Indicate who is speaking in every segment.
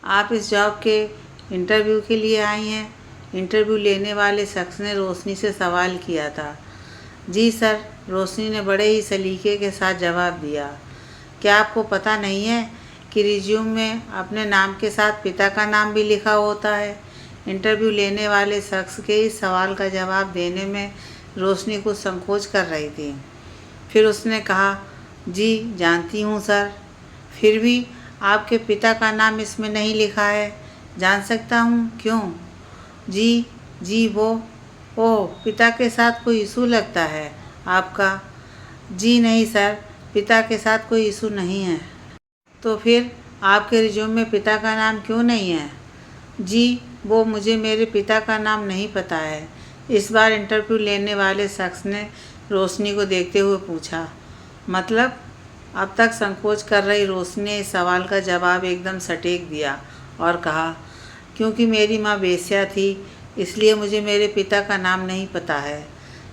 Speaker 1: आप इस जॉब के इंटरव्यू के लिए आई हैं? इंटरव्यू लेने वाले शख्स ने रोशनी से सवाल किया था। जी सर, रोशनी ने बड़े ही सलीके के साथ जवाब दिया। क्या आपको पता नहीं है कि रिज्यूम में अपने नाम के साथ पिता का नाम भी लिखा होता है? इंटरव्यू लेने वाले शख्स के इस सवाल का जवाब देने में रोशनी कुछ संकोच कर रही थी। फिर उसने कहा, जी जानती हूँ सर, फिर भी आपके पिता का नाम इसमें नहीं लिखा है, जान सकता हूँ क्यों? जी वो ओह, पिता के साथ कोई इशू लगता है आपका? जी नहीं सर, पिता के साथ कोई इशू नहीं है। तो फिर आपके रिज्यूम में पिता का नाम क्यों नहीं है? जी वो मुझे मेरे पिता का नाम नहीं पता है। इस बार इंटरव्यू लेने वाले शख्स ने रोशनी को देखते हुए पूछा। मतलब? अब तक संकोच कर रही रोशनी ने इस सवाल का जवाब एकदम सटीक दिया और कहा, क्योंकि मेरी माँ वेश्या थी, इसलिए मुझे मेरे पिता का नाम नहीं पता है।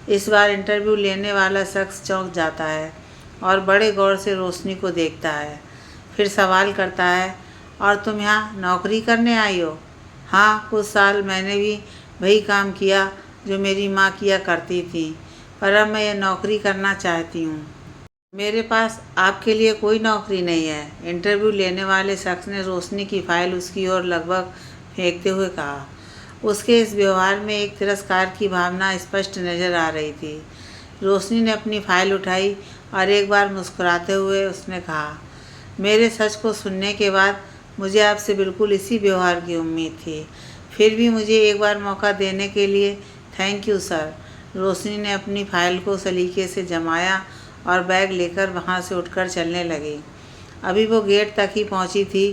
Speaker 1: इस बार इंटरव्यू लेने वाला शख्स चौंक जाता है और बड़े गौर से रोशनी को देखता है। फिर सवाल करता है, और तुम यहाँ नौकरी करने आई हो? हाँ, कुछ साल मैंने भी वही काम किया जो मेरी माँ किया करती थी, पर अब मैं यह नौकरी करना चाहती हूँ। मेरे पास आपके लिए कोई नौकरी नहीं है। इंटरव्यू लेने वाले शख्स ने रोशनी की फाइल उसकी ओर लगभग फेंकते हुए कहा। उसके इस व्यवहार में एक तिरस्कार की भावना स्पष्ट नजर आ रही थी। रोशनी ने अपनी फाइल उठाई और एक बार मुस्कुराते हुए उसने कहा, मेरे सच को सुनने के बाद मुझे आपसे बिल्कुल इसी व्यवहार की उम्मीद थी। फिर भी मुझे एक बार मौका देने के लिए थैंक यू सर। रोशनी ने अपनी फाइल को सलीके से जमाया और बैग लेकर वहाँ से उठकर चलने लगी। अभी वो गेट तक ही पहुँची थी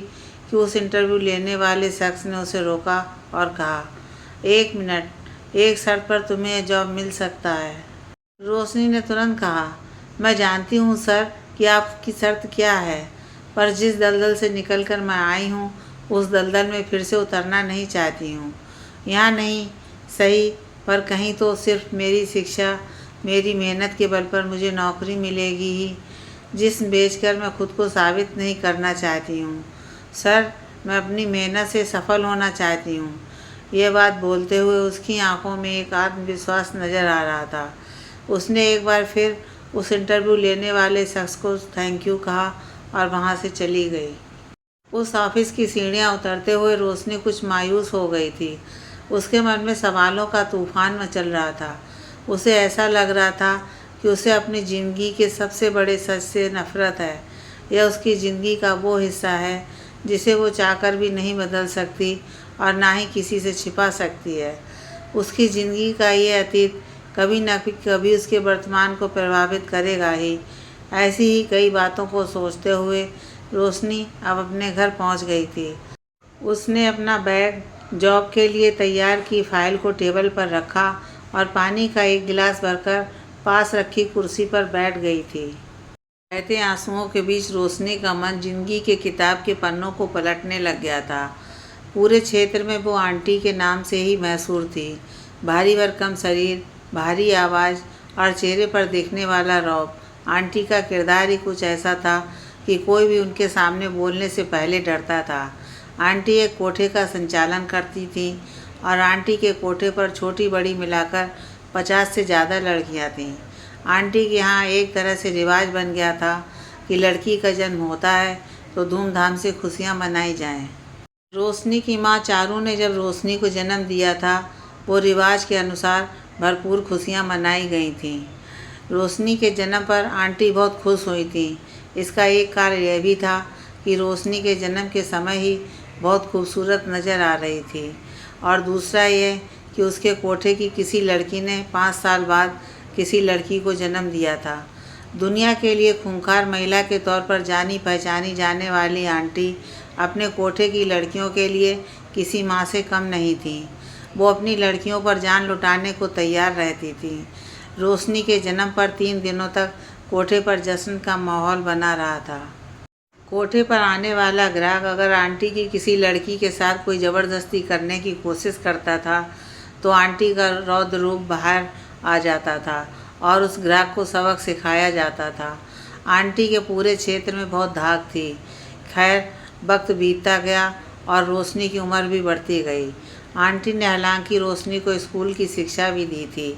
Speaker 1: कि उस इंटरव्यू लेने वाले शख्स ने उसे रोका और कहा, एक मिनट, एक शर्त पर तुम्हें यह जॉब मिल सकता है। रोशनी ने तुरंत कहा, मैं जानती हूँ सर कि आपकी शर्त क्या है, पर जिस दलदल से निकलकर मैं आई हूँ उस दलदल में फिर से उतरना नहीं चाहती हूँ। यहाँ नहीं सही, पर कहीं तो सिर्फ मेरी शिक्षा, मेरी मेहनत के बल पर मुझे नौकरी मिलेगी ही, जिस्म बेचकर मैं खुद को साबित नहीं करना चाहती हूँ। सर, मैं अपनी मेहनत से सफल होना चाहती हूँ। यह बात बोलते हुए उसकी आंखों में एक आत्मविश्वास नज़र आ रहा था। उसने एक बार फिर उस इंटरव्यू लेने वाले शख्स को थैंक यू कहा और वहाँ से चली गई। उस ऑफिस की सीढ़ियाँ उतरते हुए रोशनी कुछ मायूस हो गई थी। उसके मन में सवालों का तूफान मचल रहा था। उसे ऐसा लग रहा था कि उसे अपनी ज़िंदगी के सबसे बड़े सच से नफ़रत है। यह उसकी ज़िंदगी का वो हिस्सा है जिसे वो चाहकर भी नहीं बदल सकती और ना ही किसी से छिपा सकती है। उसकी ज़िंदगी का ये अतीत कभी न कभी उसके वर्तमान को प्रभावित करेगा ही। ऐसी ही कई बातों को सोचते हुए रोशनी अब अपने घर पहुंच गई थी। उसने अपना बैग, जॉब के लिए तैयार की फाइल को टेबल पर रखा और पानी का एक गिलास भरकर पास रखी कुर्सी पर बैठ गई थी। बहते आंसुओं के बीच रोशनी का मन जिंदगी के किताब के पन्नों को पलटने लग गया था। पूरे क्षेत्र में वो आंटी के नाम से ही मशहूर थी। भारी भरकम शरीर, भारी आवाज़ और चेहरे पर दिखने वाला रौब। आंटी का किरदार ही कुछ ऐसा था कि कोई भी उनके सामने बोलने से पहले डरता था। आंटी एक कोठे का संचालन करती थी और आंटी के कोठे पर छोटी बड़ी मिलाकर 50 से ज़्यादा लड़कियां थीं। आंटी के यहाँ एक तरह से रिवाज बन गया था कि लड़की का जन्म होता है तो धूमधाम से खुशियाँ मनाई जाएं। रोशनी की माँ चारू ने जब रोशनी को जन्म दिया था, वो रिवाज के अनुसार भरपूर खुशियाँ मनाई गई थीं। रोशनी के जन्म पर आंटी बहुत खुश हुई थी। इसका एक कारण यह भी था कि रोशनी के जन्म के समय ही बहुत खूबसूरत नज़र आ रही थी, और दूसरा यह कि उसके कोठे की किसी लड़की ने 5 साल बाद किसी लड़की को जन्म दिया था। दुनिया के लिए खूंखार महिला के तौर पर जानी पहचानी जाने वाली आंटी अपने कोठे की लड़कियों के लिए किसी माँ से कम नहीं थी। वो अपनी लड़कियों पर जान लुटाने को तैयार रहती थी। रोशनी के जन्म पर 3 दिनों तक कोठे पर जश्न का माहौल बना रहा था। कोठे पर आने वाला ग्राहक अगर आंटी की किसी लड़की के साथ कोई ज़बरदस्ती करने की कोशिश करता था तो आंटी का रौद्र रूप बाहर आ जाता था और उस ग्राहक को सबक सिखाया जाता था। आंटी के पूरे क्षेत्र में बहुत धाक थी। खैर, वक्त बीतता गया और रोशनी की उम्र भी बढ़ती गई। आंटी ने हालांकि रोशनी को स्कूल की शिक्षा भी दी थी।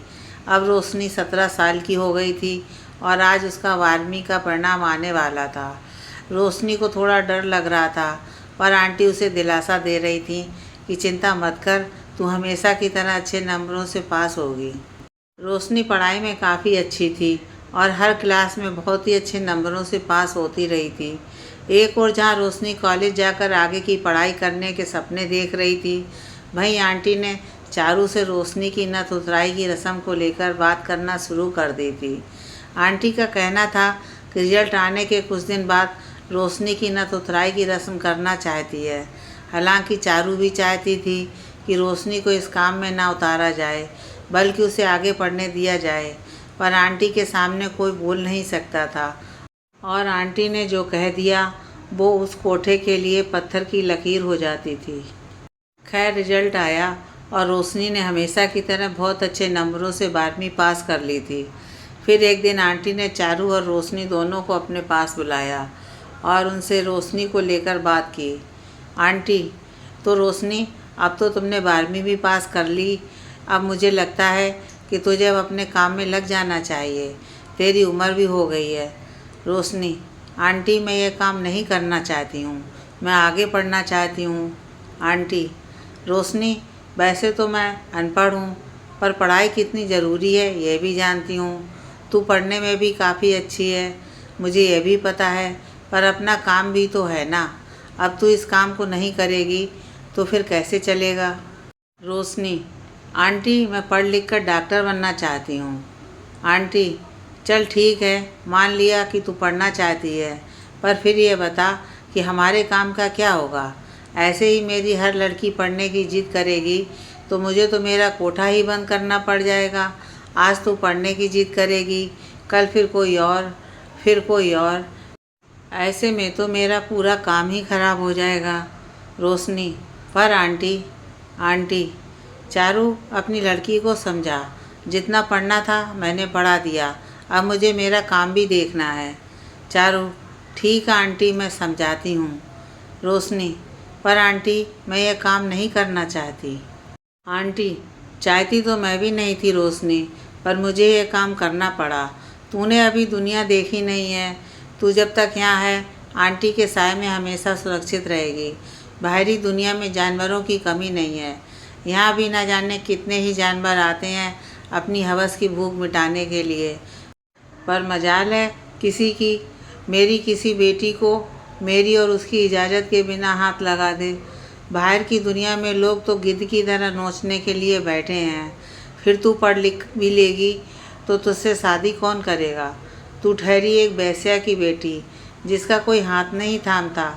Speaker 1: अब रोशनी 17 साल की हो गई थी और आज उसका 12वीं का परिणाम आने वाला था। रोशनी को थोड़ा डर लग रहा था, पर आंटी उसे दिलासा दे रही थी कि चिंता मत कर, तू हमेशा की तरह अच्छे नंबरों से पास होगी। रोशनी पढ़ाई में काफ़ी अच्छी थी और हर क्लास में बहुत ही अच्छे नंबरों से पास होती रही थी। एक और जहाँ रोशनी कॉलेज जाकर आगे की पढ़ाई करने के सपने देख रही थी, वहीं आंटी ने चारू से रोशनी की नथ उतराई की रस्म को लेकर बात करना शुरू कर दी थी। आंटी का कहना था कि रिजल्ट आने के कुछ दिन बाद रोशनी की नथ उतराई की रस्म करना चाहती है। हालांकि चारू भी चाहती थी कि रोशनी को इस काम में ना उतारा जाए, बल्कि उसे आगे पढ़ने दिया जाए, पर आंटी के सामने कोई बोल नहीं सकता था और आंटी ने जो कह दिया वो उस कोठे के लिए पत्थर की लकीर हो जाती थी। खैर, रिजल्ट आया और रोशनी ने हमेशा की तरह बहुत अच्छे नंबरों से 12वीं पास कर ली थी। फिर एक दिन आंटी ने चारू और रोशनी दोनों को अपने पास बुलाया और उनसे रोशनी को लेकर बात की। आंटी, तो रोशनी, अब तो तुमने 12वीं भी पास कर ली। अब मुझे लगता है कि तुझे अब अपने काम में लग जाना चाहिए, तेरी उम्र भी हो गई है। रोशनी, आंटी, मैं ये काम नहीं करना चाहती हूँ, मैं आगे पढ़ना चाहती हूँ। आंटी, रोशनी, वैसे तो मैं अनपढ़ हूँ, पर पढ़ाई कितनी ज़रूरी है ये भी जानती हूँ। तू पढ़ने में भी काफ़ी अच्छी है, मुझे ये भी पता है, पर अपना काम भी तो है ना। अब तू इस काम को नहीं करेगी तो फिर कैसे चलेगा। रोशनी, आंटी, मैं पढ़ लिख कर डॉक्टर बनना चाहती हूँ। आंटी, चल ठीक है, मान लिया कि तू पढ़ना चाहती है, पर फिर ये बता कि हमारे काम का क्या होगा। ऐसे ही मेरी हर लड़की पढ़ने की जिद करेगी तो मुझे तो मेरा कोठा ही बंद करना पड़ जाएगा। आज तू पढ़ने की जिद करेगी, कल फिर कोई और, फिर कोई और, ऐसे में तो मेरा पूरा काम ही खराब हो जाएगा। रोशनी, पर आंटी, चारू, अपनी लड़की को समझा, जितना पढ़ना था मैंने पढ़ा दिया, अब मुझे मेरा काम भी देखना है। चारू, ठीक है आंटी, मैं समझाती हूँ। रोशनी, पर आंटी, मैं ये काम नहीं करना चाहती। आंटी, चाहती तो मैं भी नहीं थी रोशनी, पर मुझे ये काम करना पड़ा। तूने अभी दुनिया देखी नहीं है, तू जब तक यहाँ है आंटी के साए में हमेशा सुरक्षित रहेगी। बाहरी दुनिया में जानवरों की कमी नहीं है, यहाँ भी ना जाने कितने ही जानवर आते हैं अपनी हवस की भूख मिटाने के लिए, पर मजाल है किसी की मेरी किसी बेटी को मेरी और उसकी इजाज़त के बिना हाथ लगा दे। बाहर की दुनिया में लोग तो गिद्ध की तरह नोचने के लिए बैठे हैं। फिर तू पढ़ लिख भी लेगी तो तुझसे शादी कौन करेगा। तू ठहरी एक वेश्या की बेटी, जिसका कोई हाथ नहीं थामता।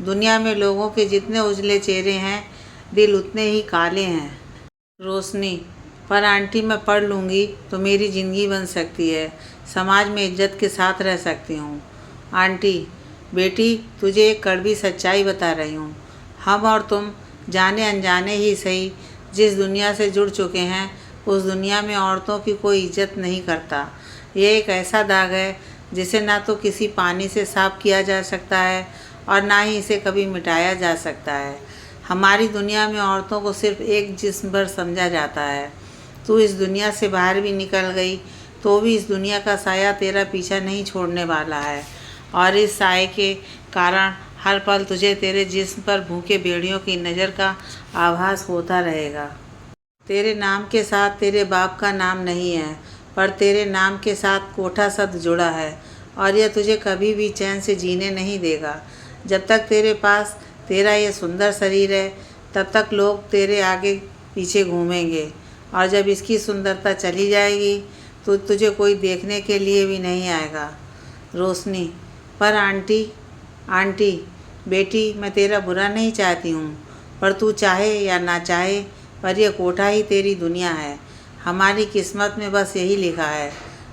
Speaker 1: दुनिया में लोगों के जितने उजले चेहरे हैं, दिल उतने ही काले हैं। रोशनी, पर आंटी, मैं पढ़ लूँगी तो मेरी ज़िंदगी बन सकती है, समाज में इज्जत के साथ रह सकती हूँ। आंटी, बेटी, तुझे एक कड़वी सच्चाई बता रही हूँ, हम और तुम जाने अनजाने ही सही जिस दुनिया से जुड़ चुके हैं, उस दुनिया में औरतों की कोई इज्जत नहीं करता। ये एक ऐसा दाग है जिसे ना तो किसी पानी से साफ किया जा सकता है और ना ही इसे कभी मिटाया जा सकता है। हमारी दुनिया में औरतों को सिर्फ एक जिस्म पर समझा जाता है। तू इस दुनिया से बाहर भी निकल गई तो भी इस दुनिया का साया तेरा पीछा नहीं छोड़ने वाला है, और इस साए के कारण हर पल तुझे तेरे जिस्म पर भूखे भेड़ियों की नज़र का आभास होता रहेगा। तेरे नाम के साथ तेरे बाप का नाम नहीं है, पर तेरे नाम के साथ कोठा शब्द जुड़ा है, और यह तुझे कभी भी चैन से जीने नहीं देगा। जब तक तेरे पास तेरा ये सुंदर शरीर है, तब तक लोग तेरे आगे पीछे घूमेंगे, और जब इसकी सुंदरता चली जाएगी तो तुझे कोई देखने के लिए भी नहीं आएगा। रोशनी, पर आंटी, बेटी, मैं तेरा बुरा नहीं चाहती हूँ, पर तू चाहे या ना चाहे, पर यह कोठा ही तेरी दुनिया है। हमारी किस्मत में बस यही लिखा है,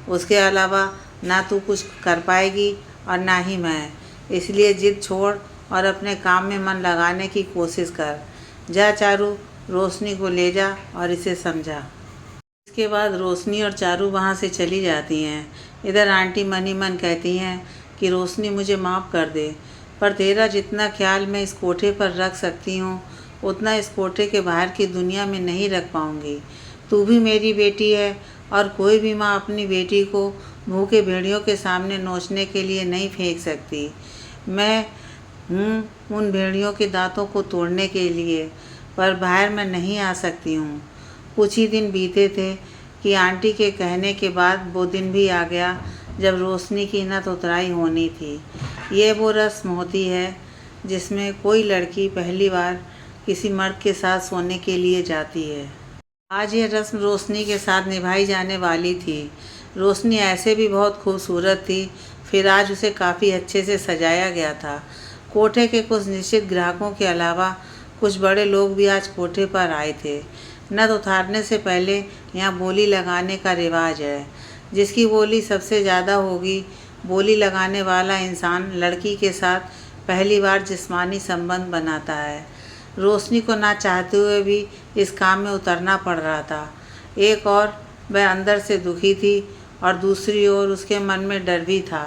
Speaker 1: उसके अलावा ना तू कुछ कर पाएगी और ना ही मैं। इसलिए जिद छोड़ और अपने काम में मन लगाने की कोशिश कर। जा चारू, रोशनी को ले जा और इसे समझा। इसके बाद रोशनी और चारू वहाँ से चली जाती हैं। इधर आंटी मन ही मन कहती हैं कि रोशनी, मुझे माफ़ कर दे, पर तेरा जितना ख्याल मैं इस कोठे पर रख सकती हूँ उतना इस कोठे के बाहर की दुनिया में नहीं रख पाऊँगी। तू भी मेरी बेटी है और कोई भी माँ अपनी बेटी को भूखे भेड़ियों के सामने नोचने के लिए नहीं फेंक सकती। मैं हूँ उन भेड़ियों के दांतों को तोड़ने के लिए, पर बाहर मैं नहीं आ सकती हूँ। कुछ ही दिन बीते थे कि आंटी के कहने के बाद वो दिन भी आ गया जब रोशनी की नत उतराई होनी थी। ये वो रस्म होती है जिसमें कोई लड़की पहली बार किसी मर्द के साथ सोने के लिए जाती है। आज यह रस्म रोशनी के साथ निभाई जाने वाली थी। रोशनी ऐसे भी बहुत खूबसूरत थी, फिर आज उसे काफ़ी अच्छे से सजाया गया था। कोठे के कुछ निश्चित ग्राहकों के अलावा कुछ बड़े लोग भी आज कोठे पर आए थे। नथ उतारने से पहले यहाँ बोली लगाने का रिवाज है। जिसकी बोली सबसे ज़्यादा होगी, बोली लगाने वाला इंसान लड़की के साथ पहली बार जिस्मानी संबंध बनाता है। रोशनी को ना चाहते हुए भी इस काम में उतरना पड़ रहा था। एक और वह अंदर से दुखी थी और दूसरी ओर उसके मन में डर भी था।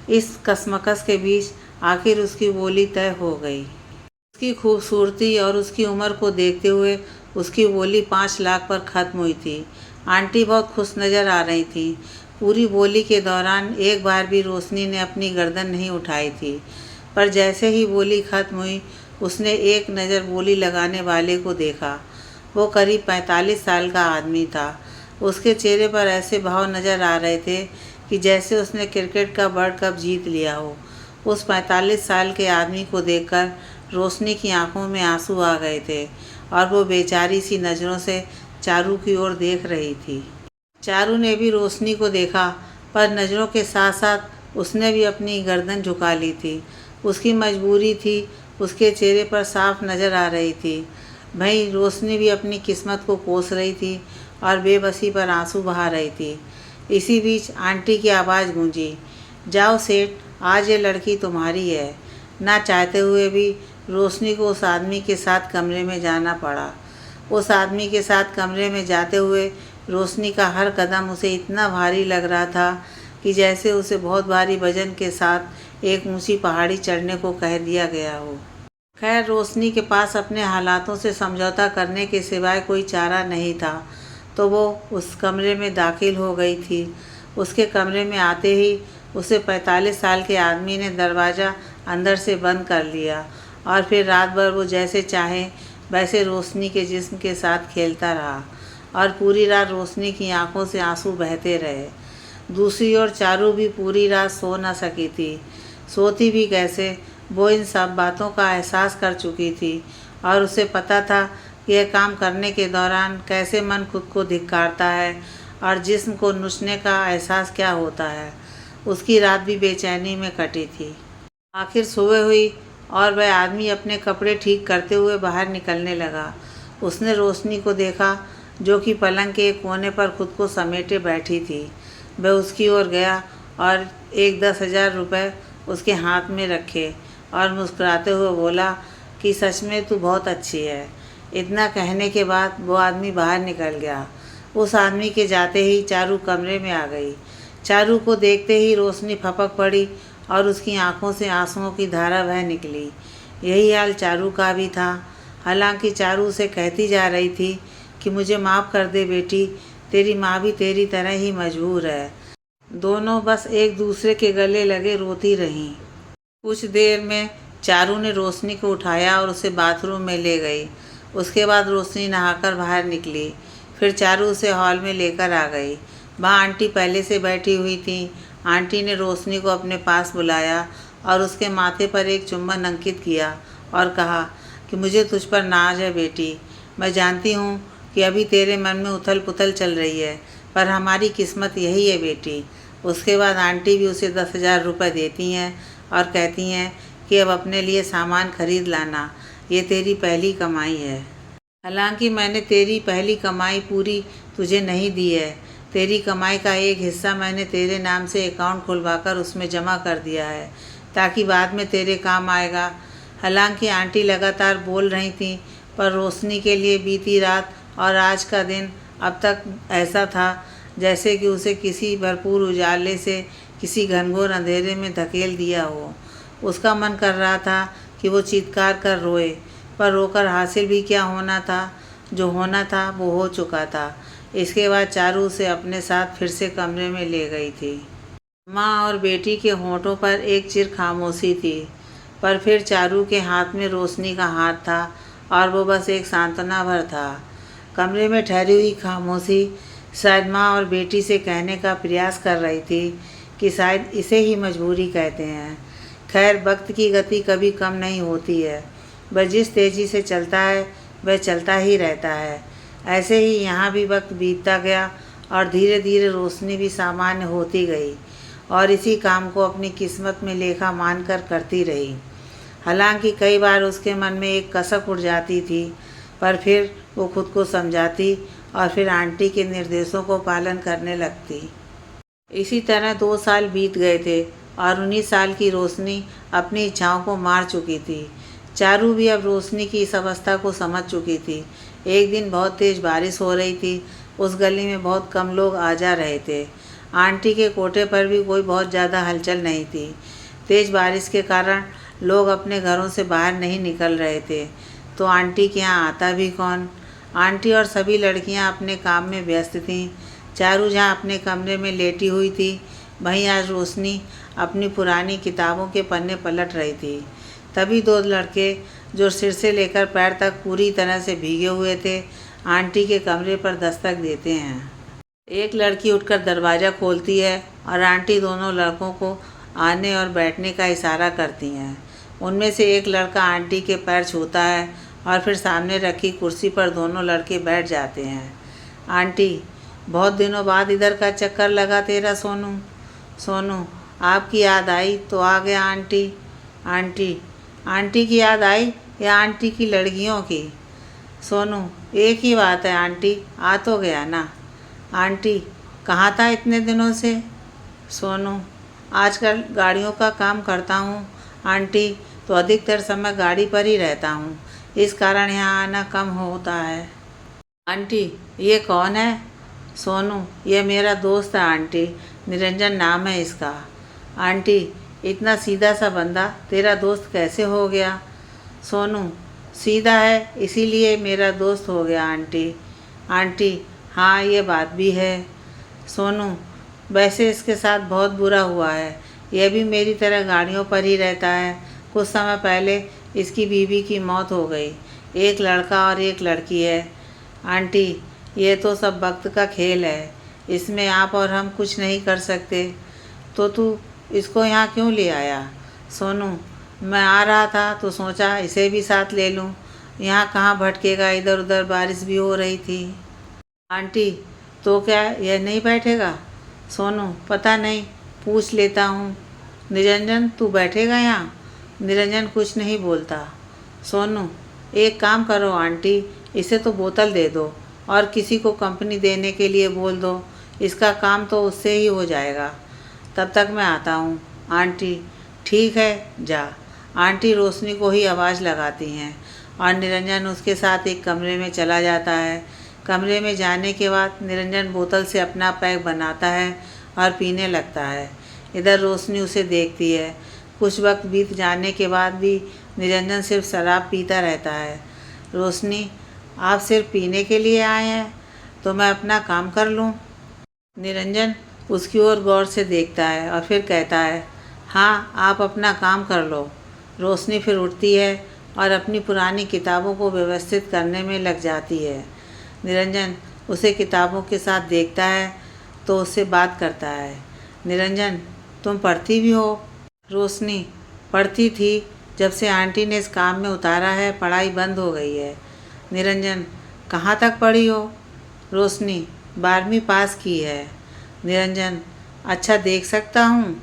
Speaker 1: इस कशमकश के बीच आखिर उसकी बोली तय हो गई। उसकी खूबसूरती और उसकी उम्र को देखते हुए उसकी बोली 5 लाख पर ख़त्म हुई थी। आंटी बहुत खुश नज़र आ रही थी। पूरी बोली के दौरान एक बार भी रोशनी ने अपनी गर्दन नहीं उठाई थी, पर जैसे ही बोली ख़त्म हुई उसने एक नज़र बोली लगाने वाले को देखा। वो करीब 45 साल का आदमी था। उसके चेहरे पर ऐसे भाव नज़र आ रहे थे कि जैसे उसने क्रिकेट का वर्ल्ड कप जीत लिया हो। उस 45 साल के आदमी को देखकर रोशनी की आंखों में आंसू आ गए थे और वो बेचारी सी नज़रों से चारू की ओर देख रही थी। चारू ने भी रोशनी को देखा, पर नज़रों के साथ साथ उसने भी अपनी गर्दन झुका ली थी। उसकी मजबूरी थी, उसके चेहरे पर साफ नज़र आ रही थी। भाई रोशनी भी अपनी किस्मत को कोस रही थी और बेबसी पर आंसू बहा रही थी। इसी बीच आंटी की आवाज़ गूंजी, जाओ सेठ, आज ये लड़की तुम्हारी है। ना चाहते हुए भी रोशनी को उस आदमी के साथ कमरे में जाना पड़ा। उस आदमी के साथ कमरे में जाते हुए रोशनी का हर कदम उसे इतना भारी लग रहा था कि जैसे उसे बहुत भारी वजन के साथ एक ऊंची पहाड़ी चढ़ने को कह दिया गया हो। खैर, रोशनी के पास अपने हालातों से समझौता करने के सिवाय कोई चारा नहीं था, तो वो उस कमरे में दाखिल हो गई थी। उसके कमरे में आते ही उसे 45 साल के आदमी ने दरवाज़ा अंदर से बंद कर लिया और फिर रात भर वो जैसे चाहे वैसे रोशनी के जिस्म के साथ खेलता रहा और पूरी रात रोशनी की आंखों से आंसू बहते रहे। दूसरी ओर चारू भी पूरी रात सो न सकी थी। सोती भी कैसे, वो इन सब बातों का एहसास कर चुकी थी और उसे पता था कि यह काम करने के दौरान कैसे मन खुद को धिक्कारता है और जिस्म को नुचने का एहसास क्या होता है। उसकी रात भी बेचैनी में कटी थी। आखिर सुबह हुई और वह आदमी अपने कपड़े ठीक करते हुए बाहर निकलने लगा। उसने रोशनी को देखा जो कि पलंग के एक कोने पर खुद को समेटे बैठी थी। वह उसकी ओर गया और एक 10,000 रुपये उसके हाथ में रखे और मुस्कुराते हुए बोला कि सच में तू बहुत अच्छी है। इतना कहने के बाद वो आदमी बाहर निकल गया। उस आदमी के जाते ही चारू कमरे में आ गई। चारू को देखते ही रोशनी फपक पड़ी और उसकी आंखों से आंसुओं की धारा बह निकली। यही हाल चारू का भी था। हालांकि चारू उसे कहती जा रही थी कि मुझे माफ़ कर दे बेटी, तेरी माँ भी तेरी तरह ही मजबूर है। दोनों बस एक दूसरे के गले लगे रोती रहीं। कुछ देर में चारू ने रोशनी को उठाया और उसे बाथरूम में ले गई। उसके बाद रोशनी नहाकर बाहर निकली। फिर चारू उसे हॉल में लेकर आ गई। वहाँ आंटी पहले से बैठी हुई थी। आंटी ने रोशनी को अपने पास बुलाया और उसके माथे पर एक चुम्बन अंकित किया और कहा कि मुझे तुझ पर नाज है बेटी। मैं जानती हूँ कि अभी तेरे मन में उथल पुथल चल रही है, पर हमारी किस्मत यही है बेटी। उसके बाद आंटी भी उसे 10,000 रुपये देती हैं और कहती हैं कि अब अपने लिए सामान खरीद लाना, ये तेरी पहली कमाई है। हालांकि मैंने तेरी पहली कमाई पूरी तुझे नहीं दी है। तेरी कमाई का एक हिस्सा मैंने तेरे नाम से अकाउंट खुलवाकर उसमें जमा कर दिया है ताकि बाद में तेरे काम आएगा। हालांकि आंटी लगातार बोल रही थी, पर रोशनी के लिए बीती रात और आज का दिन अब तक ऐसा था जैसे कि उसे किसी भरपूर उजाले से किसी घनघोर अंधेरे में धकेल दिया हो। उसका मन कर रहा था कि वो चीत्कार कर रोए, पर रोकर हासिल भी क्या होना था। जो होना था वो हो चुका था। इसके बाद चारू उसे अपने साथ फिर से कमरे में ले गई थी। माँ और बेटी के होठों पर एक चिर खामोशी थी, पर फिर चारू के हाथ में रोशनी का हाथ था और वो बस एक सांत्वना भर था। कमरे में ठहरी हुई खामोशी शायद माँ और बेटी से कहने का प्रयास कर रही थी कि शायद इसे ही मजबूरी कहते हैं। खैर, वक्त की गति कभी कम नहीं होती है। वह जिस तेज़ी से चलता है वह चलता ही रहता है। ऐसे ही यहाँ भी वक्त बीतता गया और धीरे धीरे रोशनी भी सामान्य होती गई और इसी काम को अपनी किस्मत में लेखा मानकर करती रही। हालांकि कई बार उसके मन में एक कसक उठ जाती थी, पर फिर वो खुद को समझाती और फिर आंटी के निर्देशों को पालन करने लगती। इसी तरह 2 साल बीत गए थे और 19 साल की रोशनी अपनी इच्छाओं को मार चुकी थी। चारू भी अब रोशनी की इस अवस्था को समझ चुकी थी। एक दिन बहुत तेज़ बारिश हो रही थी। उस गली में बहुत कम लोग आ जा रहे थे। आंटी के कोठे पर भी कोई बहुत ज़्यादा हलचल नहीं थी। तेज़ बारिश के कारण लोग अपने घरों से बाहर नहीं निकल रहे थे, तो आंटी के यहाँ आता भी कौन। आंटी और सभी लड़कियाँ अपने काम में व्यस्त थीं। चारू जहाँ अपने कमरे में लेटी हुई थी, वहीं आज रोशनी अपनी पुरानी किताबों के पन्ने पलट रही थी। तभी 2 लड़के जो सिर से लेकर पैर तक पूरी तरह से भीगे हुए थे, आंटी के कमरे पर दस्तक देते हैं। एक लड़की उठकर दरवाज़ा खोलती है और आंटी दोनों लड़कों को आने और बैठने का इशारा करती हैं। उनमें से एक लड़का आंटी के पैर छूता है और फिर सामने रखी कुर्सी पर दोनों लड़के बैठ जाते हैं। आंटी, बहुत दिनों बाद इधर का चक्कर लगा तेरा सोनू। सोनू, आपकी याद आई तो आ गया आंटी। आंटी, आंटी की याद आई या आंटी की लड़कियों की? सोनू, एक ही बात है आंटी, आ तो गया ना। आंटी, कहाँ था इतने दिनों से? सोनू, आजकल गाड़ियों का काम करता हूँ आंटी, तो अधिकतर समय गाड़ी पर ही रहता हूँ, इस कारण यहाँ आना कम होता है। आंटी, ये कौन है? सोनू, ये मेरा दोस्त है आंटी, निरंजन नाम है इसका। आंटी, इतना सीधा सा बंदा तेरा दोस्त कैसे हो गया? सोनू, सीधा है इसीलिए मेरा दोस्त हो गया आंटी। आंटी, हाँ ये बात भी है। सोनू, वैसे इसके साथ बहुत बुरा हुआ है। यह भी मेरी तरह गाड़ियों पर ही रहता है। कुछ समय पहले इसकी बीवी की मौत हो गई। एक लड़का और एक लड़की है। आंटी, ये तो सब वक्त का खेल है, इसमें आप और हम कुछ नहीं कर सकते। तो तू इसको यहाँ क्यों ले आया? सोनू, मैं आ रहा था तो सोचा इसे भी साथ ले लूँ। यहाँ कहाँ भटकेगा, इधर उधर बारिश भी हो रही थी। आंटी, तो क्या यह नहीं बैठेगा? सोनू, पता नहीं, पूछ लेता हूँ। निरंजन, तू बैठेगा यहाँ? निरंजन कुछ नहीं बोलता। सोनू, एक काम करो आंटी, इसे तो बोतल दे दो और किसी को कंपनी देने के लिए बोल दो। इसका काम तो उससे ही हो जाएगा। तब तक मैं आता हूँ। आंटी, ठीक है, जा। आंटी रोशनी को ही आवाज़ लगाती हैं और निरंजन उसके साथ एक कमरे में चला जाता है। कमरे में जाने के बाद निरंजन बोतल से अपना पैक बनाता है और पीने लगता है। इधर रोशनी उसे देखती है। कुछ वक्त बीत जाने के बाद भी निरंजन सिर्फ शराब पीता रहता है। रोशनी, आप सिर्फ पीने के लिए आए हैं, तो मैं अपना काम कर लूं? निरंजन उसकी ओर गौर से देखता है और फिर कहता है, हाँ आप अपना काम कर लो। रोशनी फिर उठती है और अपनी पुरानी किताबों को व्यवस्थित करने में लग जाती है। निरंजन उसे किताबों के साथ देखता है तो उससे बात करता है। निरंजन, तुम पढ़ती भी हो? रोशनी, पढ़ती थी, जब से आंटी ने इस काम में उतारा है पढ़ाई बंद हो गई है। निरंजन, कहाँ तक पढ़ी हो? रोशनी, 12वीं पास की है। निरंजन, अच्छा देख सकता हूँ?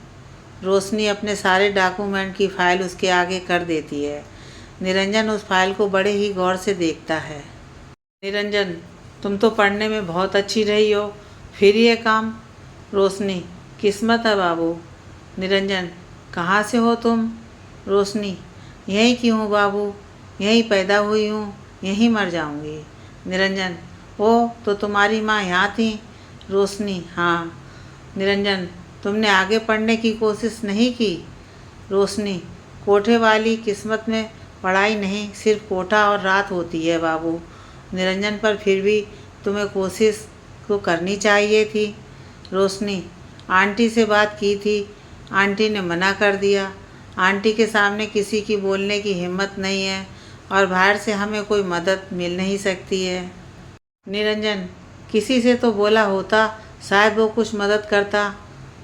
Speaker 1: रोशनी अपने सारे डॉक्यूमेंट की फ़ाइल उसके आगे कर देती है। निरंजन उस फाइल को बड़े ही गौर से देखता है। निरंजन, तुम तो पढ़ने में बहुत अच्छी रही हो, फिर ये काम? रोशनी, किस्मत है बाबू। निरंजन, कहाँ से हो तुम? रोशनी, यहीं की हूँ बाबू, यहीं पैदा हुई हूँ, यहीं मर जाऊँगी। निरंजन, ओ तो तुम्हारी माँ यहाँ थी? रोशनी, हाँ। निरंजन, तुमने आगे पढ़ने की कोशिश नहीं की? रोशनी, कोठे वाली किस्मत में पढ़ाई नहीं, सिर्फ कोठा और रात होती है बाबू। निरंजन, पर फिर भी तुम्हें कोशिश तो करनी चाहिए थी। रोशनी, आंटी से बात की थी, आंटी ने मना कर दिया। आंटी के सामने किसी की बोलने की हिम्मत नहीं है और बाहर से हमें कोई मदद मिल नहीं सकती है। निरंजन, किसी से तो बोला होता, शायद वो कुछ मदद करता।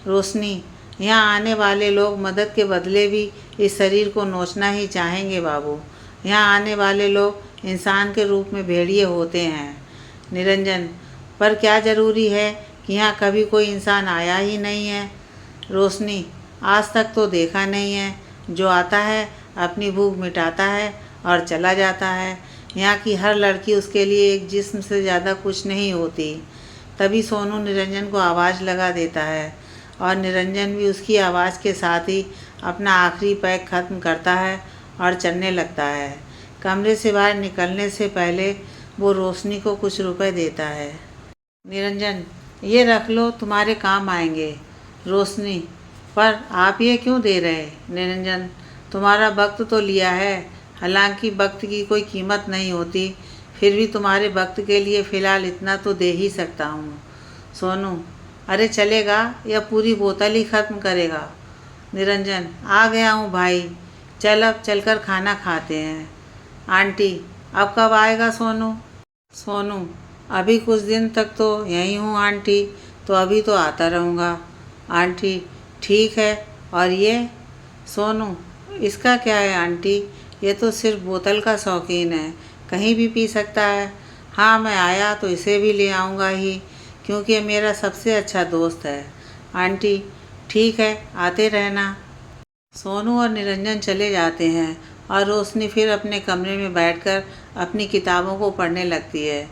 Speaker 1: रोशनी, यहाँ आने वाले लोग मदद के बदले भी इस शरीर को नोचना ही चाहेंगे बाबू। यहाँ आने वाले लोग इंसान के रूप में भेड़िए होते हैं। निरंजन, पर क्या ज़रूरी है कि यहाँ कभी कोई इंसान आया ही नहीं है। रोशनी, आज तक तो देखा नहीं है। जो आता है अपनी भूख मिटाता है और चला जाता है। यहाँ की हर लड़की उसके लिए एक जिस्म से ज़्यादा कुछ नहीं होती। तभी सोनू निरंजन को आवाज़ लगा देता है और निरंजन भी उसकी आवाज़ के साथ ही अपना आखिरी पैक ख़त्म करता है और चलने लगता है। कमरे से बाहर निकलने से पहले वो रोशनी को कुछ रुपए देता है। निरंजन, ये रख लो, तुम्हारे काम आएंगे। रोशनी, पर आप ये क्यों दे रहे? निरंजन, तुम्हारा वक्त तो लिया है, हालांकि वक्त की कोई कीमत नहीं होती, फिर भी तुम्हारे वक्त के लिए फ़िलहाल इतना तो दे ही सकता हूँ। सोनू, अरे चलेगा या पूरी बोतल ही ख़त्म करेगा? निरंजन, आ गया हूँ भाई, चल अब चलकर खाना खाते हैं। आंटी, अब कब आएगा सोनू? सोनू, अभी कुछ दिन तक तो यहीं हूँ आंटी, तो अभी तो आता रहूँगा। आंटी, ठीक है, और ये? सोनू, इसका क्या है आंटी, ये तो सिर्फ बोतल का शौकीन है, कहीं भी पी सकता है। हाँ, मैं आया तो इसे भी ले आऊँगा ही, क्योंकि ये मेरा सबसे अच्छा दोस्त है। आंटी, ठीक है, आते रहना। सोनू और निरंजन चले जाते हैं और रोशनी फिर अपने कमरे में बैठकर अपनी किताबों को पढ़ने लगती है।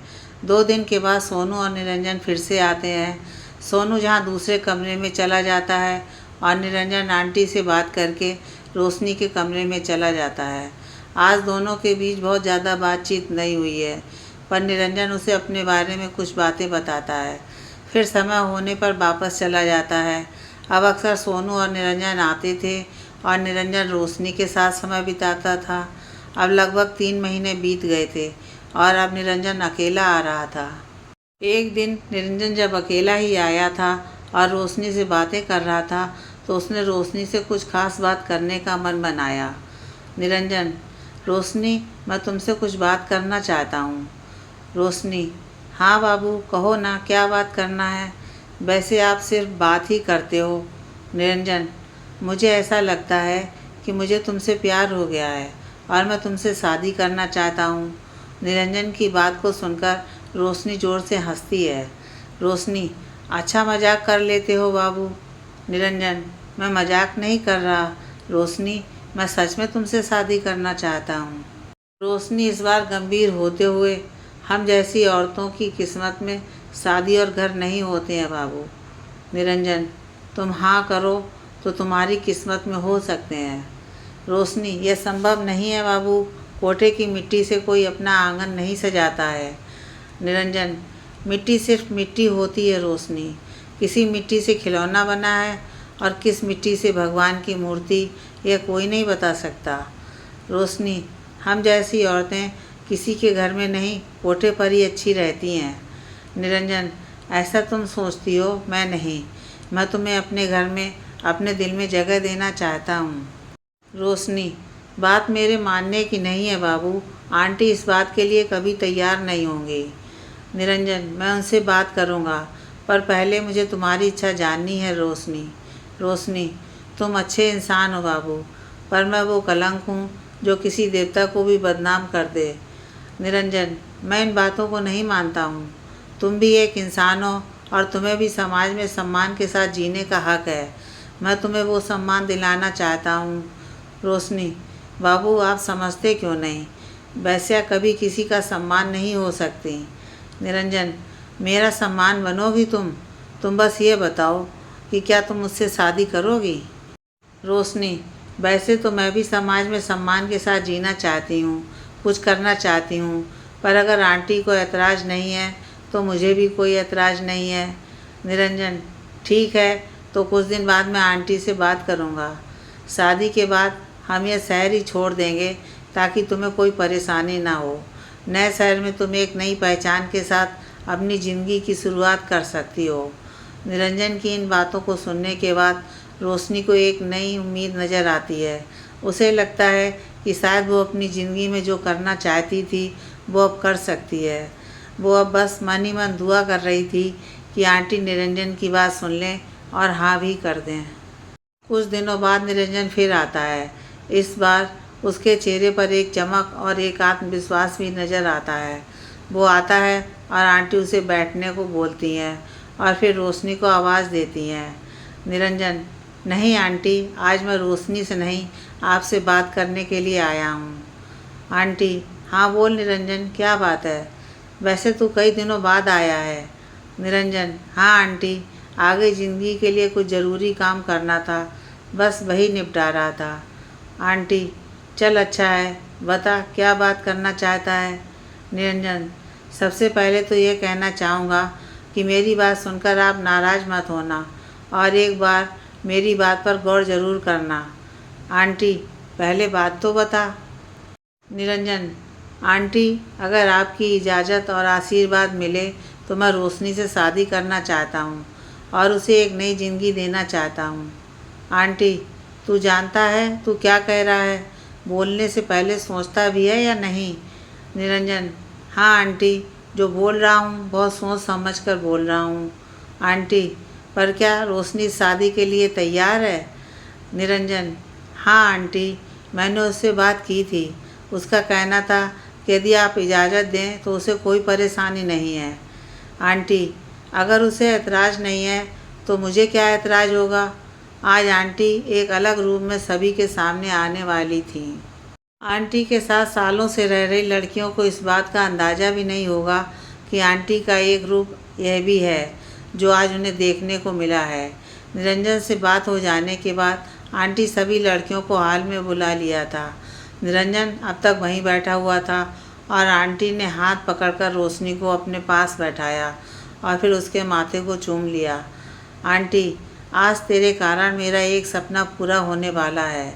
Speaker 1: 2 दिन के बाद सोनू और निरंजन फिर से आते हैं। सोनू जहाँ दूसरे कमरे में चला जाता है और निरंजन आंटी से बात करके रोशनी के कमरे में चला जाता है। आज दोनों के बीच बहुत ज़्यादा बातचीत नहीं हुई है, पर निरंजन उसे अपने बारे में कुछ बातें बताता है, फिर समय होने पर वापस चला जाता है। अब अक्सर सोनू और निरंजन आते थे और निरंजन रोशनी के साथ समय बिताता था। अब लगभग 3 महीने बीत गए थे और अब निरंजन अकेला आ रहा था। एक दिन निरंजन जब अकेला ही आया था और रोशनी से बातें कर रहा था, तो उसने रोशनी से कुछ खास बात करने का मन बनाया। निरंजन, रोशनी, मैं तुमसे कुछ बात करना चाहता हूँ। रोशनी, हाँ बाबू, कहो ना, क्या बात करना है? वैसे आप सिर्फ बात ही करते हो। निरंजन, मुझे ऐसा लगता है कि मुझे तुमसे प्यार हो गया है और मैं तुमसे शादी करना चाहता हूँ। निरंजन की बात को सुनकर रोशनी ज़ोर से हंसती है। रोशनी, अच्छा मजाक कर लेते हो बाबू। निरंजन, मैं मजाक नहीं कर रहा रोशनी, मैं सच में तुमसे शादी करना चाहता हूँ। रोशनी इस बार गंभीर होते हुए, हम जैसी औरतों की किस्मत में शादी और घर नहीं होते हैं बाबू। निरंजन, तुम हाँ करो तो तुम्हारी किस्मत में हो सकते हैं। रोशनी, यह संभव नहीं है बाबू, कोठे की मिट्टी से कोई अपना आंगन नहीं सजाता है। निरंजन, मिट्टी सिर्फ मिट्टी होती है रोशनी, किसी मिट्टी से खिलौना बना है और किस मिट्टी से भगवान की मूर्ति, यह कोई नहीं बता सकता। रोशनी, हम जैसी औरतें किसी के घर में नहीं, कोठे पर ही अच्छी रहती हैं। निरंजन, ऐसा तुम सोचती हो, मैं नहीं। मैं तुम्हें अपने घर में, अपने दिल में जगह देना चाहता हूँ। रोशनी, बात मेरे मानने की नहीं है बाबू, आंटी इस बात के लिए कभी तैयार नहीं होंगी। निरंजन, मैं उनसे बात करूँगा, पर पहले मुझे तुम्हारी इच्छा जाननी है रोशनी। रोशनी, तुम अच्छे इंसान हो बाबू, पर मैं वो कलंक हूँ जो किसी देवता को भी बदनाम कर दे। निरंजन, मैं इन बातों को नहीं मानता हूँ। तुम भी एक इंसान हो और तुम्हें भी समाज में सम्मान के साथ जीने का हक है। मैं तुम्हें वो सम्मान दिलाना चाहता हूँ। रोशनी, बाबू आप समझते क्यों नहीं, वैसे कभी किसी का सम्मान नहीं हो सकती। निरंजन, मेरा सम्मान बनोगी तुम बस ये बताओ कि क्या तुम मुझसे शादी करोगी। रोशनी, वैसे तो मैं भी समाज में सम्मान के साथ जीना चाहती हूँ, कुछ करना चाहती हूँ, पर अगर आंटी को ऐतराज़ नहीं है तो मुझे भी कोई ऐतराज़ नहीं है। निरंजन, ठीक है, तो कुछ दिन बाद मैं आंटी से बात करूँगा। शादी के बाद हम यह शहर ही छोड़ देंगे ताकि तुम्हें कोई परेशानी ना हो। नए शहर में तुम एक नई पहचान के साथ अपनी ज़िंदगी की शुरुआत कर सकती हो। निरंजन की इन बातों को सुनने के बाद रोशनी को एक नई उम्मीद नज़र आती है। उसे लगता है कि शायद वो अपनी ज़िंदगी में जो करना चाहती थी वो अब कर सकती है। वो अब बस मन ही मन दुआ कर रही थी कि आंटी निरंजन की बात सुन लें और हाँ भी कर दें। कुछ दिनों बाद निरंजन फिर आता है। इस बार उसके चेहरे पर एक चमक और एक आत्मविश्वास भी नज़र आता है। वो आता है और आंटी उसे बैठने को बोलती हैं और फिर रोशनी को आवाज़ देती हैं। निरंजन, नहीं आंटी, आज मैं रोशनी से नहीं आपसे बात करने के लिए आया हूँ। आंटी, हाँ बोल निरंजन, क्या बात है? वैसे तू कई दिनों बाद आया है। निरंजन, हाँ आंटी, आगे ज़िंदगी के लिए कुछ ज़रूरी काम करना था, बस वही निपटा रहा था। आंटी, चल अच्छा है, बता क्या बात करना चाहता है? निरंजन, सबसे पहले तो ये कहना चाहूँगा कि मेरी बात सुनकर आप नाराज़ मत होना और एक बार मेरी बात पर गौर ज़रूर करना। आंटी, पहले बात तो बता। निरंजन, आंटी, अगर आपकी इजाज़त और आशीर्वाद मिले तो मैं रोशनी से शादी करना चाहता हूँ और उसे एक नई ज़िंदगी देना चाहता हूँ। आंटी, तू जानता है तू क्या कह रहा है? बोलने से पहले सोचता भी है या नहीं? निरंजन, हाँ आंटी, जो बोल रहा हूँ बहुत सोच समझ कर बोल रहा हूँ। आंटी, पर क्या रोशनी शादी के लिए तैयार है? निरंजन, हाँ आंटी, मैंने उससे बात की थी। उसका कहना था कि यदि आप इजाज़त दें तो उसे कोई परेशानी नहीं है। आंटी, अगर उसे ऐतराज़ नहीं है तो मुझे क्या ऐतराज़ होगा? आज आंटी एक अलग रूप में सभी के सामने आने वाली थी। आंटी के साथ सालों से रह रही लड़कियों को इस बात का अंदाज़ा भी नहीं होगा कि आंटी का एक रूप यह भी है जो आज उन्हें देखने को मिला है। निरंजन से बात हो जाने के बाद आंटी सभी लड़कियों को हाल में बुला लिया था। निरंजन अब तक वहीं बैठा हुआ था और आंटी ने हाथ पकड़कर रोशनी को अपने पास बैठाया और फिर उसके माथे को चूम लिया। आंटी, आज तेरे कारण मेरा एक सपना पूरा होने वाला है।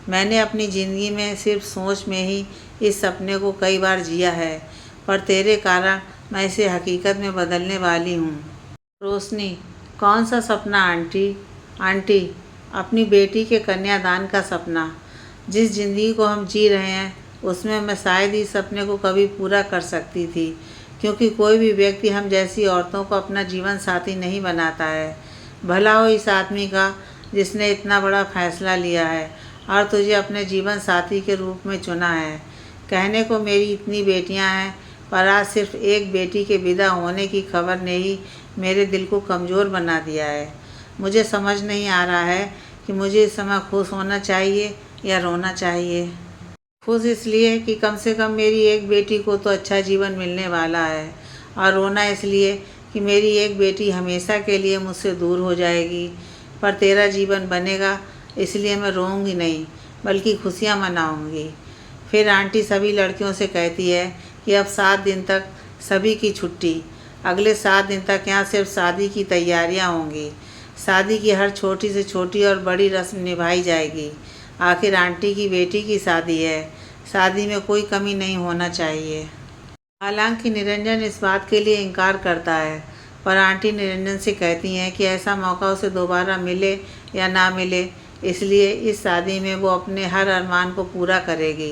Speaker 1: मैंने अपनी ज़िंदगी में सिर्फ सोच में ही इस सपने को कई बार जिया है, पर तेरे कारण मैं इसे हकीकत में बदलने वाली हूँ। रोशनी, कौन सा सपना आंटी? आंटी, अपनी बेटी के कन्यादान का सपना। जिस ज़िंदगी को हम जी रहे हैं उसमें मैं शायद इस सपने को कभी पूरा कर सकती थी, क्योंकि कोई भी व्यक्ति हम जैसी औरतों को अपना जीवन साथी नहीं बनाता है। भला हो इस आदमी का जिसने इतना बड़ा फैसला लिया है और तुझे अपने जीवन साथी के रूप में चुना है। कहने को मेरी इतनी बेटियां हैं, पर आज सिर्फ एक बेटी के विदा होने की खबर ने ही मेरे दिल को कमज़ोर बना दिया है। मुझे समझ नहीं आ रहा है कि मुझे इस समय खुश होना चाहिए या रोना चाहिए। खुश इसलिए कि कम से कम मेरी एक बेटी को तो अच्छा जीवन मिलने वाला है, और रोना इसलिए कि मेरी एक बेटी हमेशा के लिए मुझसे दूर हो जाएगी। पर तेरा जीवन बनेगा, इसलिए मैं रोऊंगी नहीं बल्कि खुशियाँ मनाऊंगी। फिर आंटी सभी लड़कियों से कहती है कि अब 7 दिन तक सभी की छुट्टी। अगले 7 दिन तक यहाँ सिर्फ शादी की तैयारियाँ होंगी। शादी की हर छोटी से छोटी और बड़ी रस्म निभाई जाएगी। आखिर आंटी की बेटी की शादी है, शादी में कोई कमी नहीं होना चाहिए। हालांकि निरंजन इस बात के लिए इनकार करता है, पर आंटी निरंजन से कहती हैं कि ऐसा मौका उसे दोबारा मिले या ना मिले, इसलिए इस शादी में वो अपने हर अरमान को पूरा करेगी।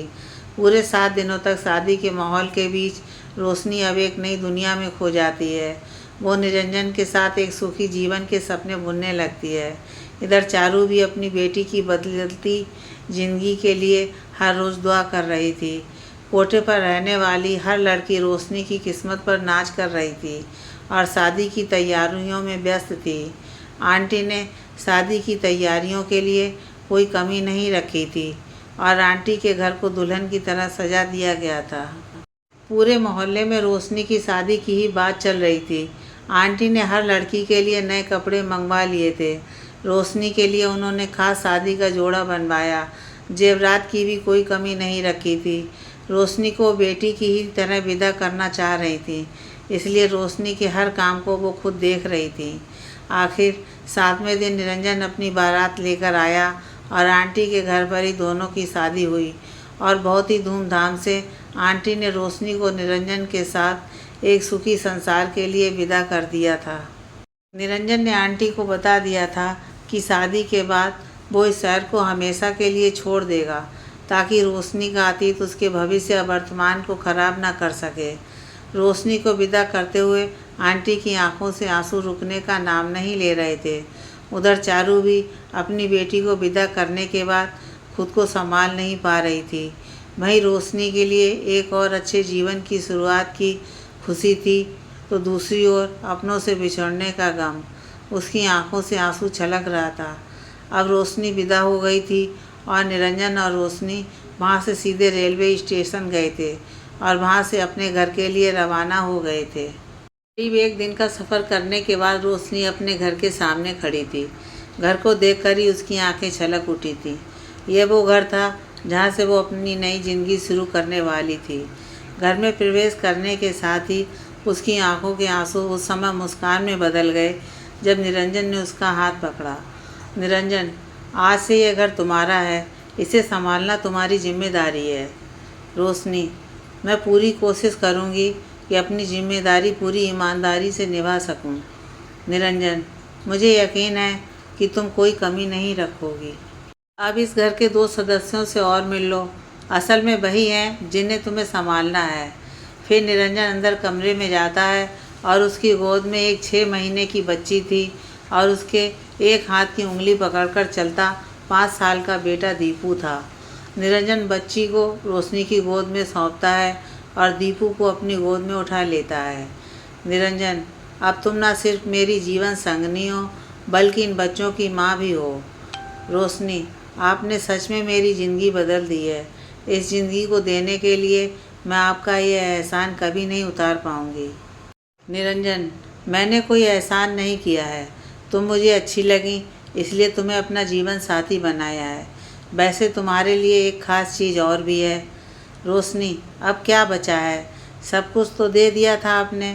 Speaker 1: पूरे 7 दिनों तक शादी के माहौल के बीच रोशनी अब एक नई दुनिया में खो जाती है। वो निरंजन के साथ एक सुखी जीवन के सपने बुनने लगती है। इधर चारू भी अपनी बेटी की बदलती ज़िंदगी के लिए हर रोज़ दुआ कर रही थी। कोठे पर रहने वाली हर लड़की रोशनी की किस्मत पर नाच कर रही थी और शादी की तैयारियों में व्यस्त थी। आंटी ने शादी की तैयारियों के लिए कोई कमी नहीं रखी थी और आंटी के घर को दुल्हन की तरह सजा दिया गया था। पूरे मोहल्ले में रोशनी की शादी की ही बात चल रही थी। आंटी ने हर लड़की के लिए नए कपड़े मंगवा लिए थे। रोशनी के लिए उन्होंने खास शादी का जोड़ा बनवाया। जेवरात की भी कोई कमी नहीं रखी थी। रोशनी को बेटी की ही तरह विदा करना चाह रही थी, इसलिए रोशनी के हर काम को वो खुद देख रही थी। आखिर 7वें दिन निरंजन अपनी बारात लेकर आया और आंटी के घर पर ही दोनों की शादी हुई और बहुत ही धूमधाम से आंटी ने रोशनी को निरंजन के साथ एक सुखी संसार के लिए विदा कर दिया था। निरंजन ने आंटी को बता दिया था कि शादी के बाद वो इस शहर को हमेशा के लिए छोड़ देगा ताकि रोशनी का अतीत उसके भविष्य और वर्तमान को खराब ना कर सके। रोशनी को विदा करते हुए आंटी की आंखों से आंसू रुकने का नाम नहीं ले रहे थे। उधर चारू भी अपनी बेटी को विदा करने के बाद खुद को संभाल नहीं पा रही थी। वहीं रोशनी के लिए एक और अच्छे जीवन की शुरुआत की खुशी थी तो दूसरी ओर अपनों से बिछड़ने का गम। उसकी आंखों से आंसू छलक रहा था। अब रोशनी विदा हो गई थी और निरंजन और रोशनी वहाँ से सीधे रेलवे स्टेशन गए थे और वहाँ से अपने घर के लिए रवाना हो गए थे। करीब एक दिन का सफ़र करने के बाद रोशनी अपने घर के सामने खड़ी थी। घर को देखकर ही उसकी आंखें छलक उठी थी। यह वो घर था जहाँ से वो अपनी नई ज़िंदगी शुरू करने वाली थी। घर में प्रवेश करने के साथ ही उसकी आंखों के आंसू उस समय मुस्कान में बदल गए जब निरंजन ने उसका हाथ पकड़ा। निरंजन, आज से यह घर तुम्हारा है, इसे संभालना तुम्हारी जिम्मेदारी है। रोशनी, मैं पूरी कोशिश करूँगी कि अपनी जिम्मेदारी पूरी ईमानदारी से निभा सकूं। निरंजन, मुझे यकीन है कि तुम कोई कमी नहीं रखोगी। अब इस घर के 2 सदस्यों से और मिल लो, असल में वही हैं जिन्हें तुम्हें संभालना है। फिर निरंजन अंदर कमरे में जाता है और उसकी गोद में एक 6 महीने की बच्ची थी और उसके एक हाथ की उंगली पकड़कर चलता 5 साल का बेटा दीपू था। निरंजन बच्ची को रोशनी की गोद में सौंपता है और दीपू को अपनी गोद में उठा लेता है। निरंजन, अब तुम ना सिर्फ मेरी जीवन संगनी हो बल्कि इन बच्चों की माँ भी हो। रोशनी, आपने सच में मेरी ज़िंदगी बदल दी है। इस ज़िंदगी को देने के लिए मैं आपका ये एहसान कभी नहीं उतार पाऊँगी। निरंजन, मैंने कोई एहसान नहीं किया है, तुम मुझे अच्छी लगी इसलिए तुम्हें अपना जीवन साथी बनाया है। वैसे तुम्हारे लिए एक ख़ास चीज़ और भी है। रोशनी, अब क्या बचा है? सब कुछ तो दे दिया था आपने।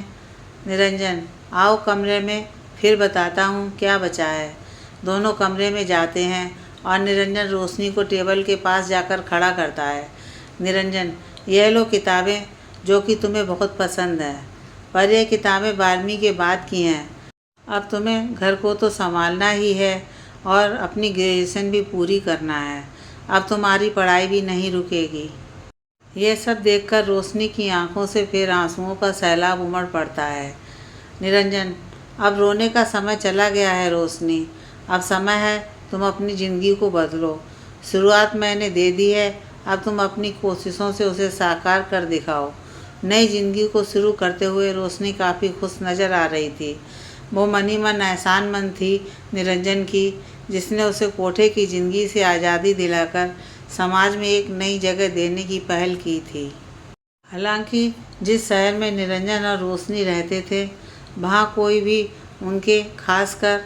Speaker 1: निरंजन, आओ कमरे में, फिर बताता हूँ क्या बचा है। दोनों कमरे में जाते हैं और निरंजन रोशनी को टेबल के पास जाकर खड़ा करता है। निरंजन, यह लो किताबें जो कि तुम्हें बहुत पसंद है, पर यह किताबें 12वीं के बाद की हैं। अब तुम्हें घर को तो संभालना ही है और अपनी ग्रेजुएशन भी पूरी करना है। अब तुम्हारी पढ़ाई भी नहीं रुकेगी। यह सब देखकर रोशनी की आंखों से फिर आंसुओं का सैलाब उमड़ पड़ता है। निरंजन, अब रोने का समय चला गया है रोशनी। अब समय है तुम अपनी ज़िंदगी को बदलो। शुरुआत मैंने दे दी है, अब तुम अपनी कोशिशों से उसे साकार कर दिखाओ। नई ज़िंदगी को शुरू करते हुए रोशनी काफ़ी खुश नज़र आ रही थी। वो मनी मन एहसानमंद थी निरंजन की, जिसने उसे कोठे की ज़िंदगी से आज़ादी दिलाकर समाज में एक नई जगह देने की पहल की थी। हालांकि जिस शहर में निरंजन और रोशनी रहते थे वहाँ कोई भी उनके खासकर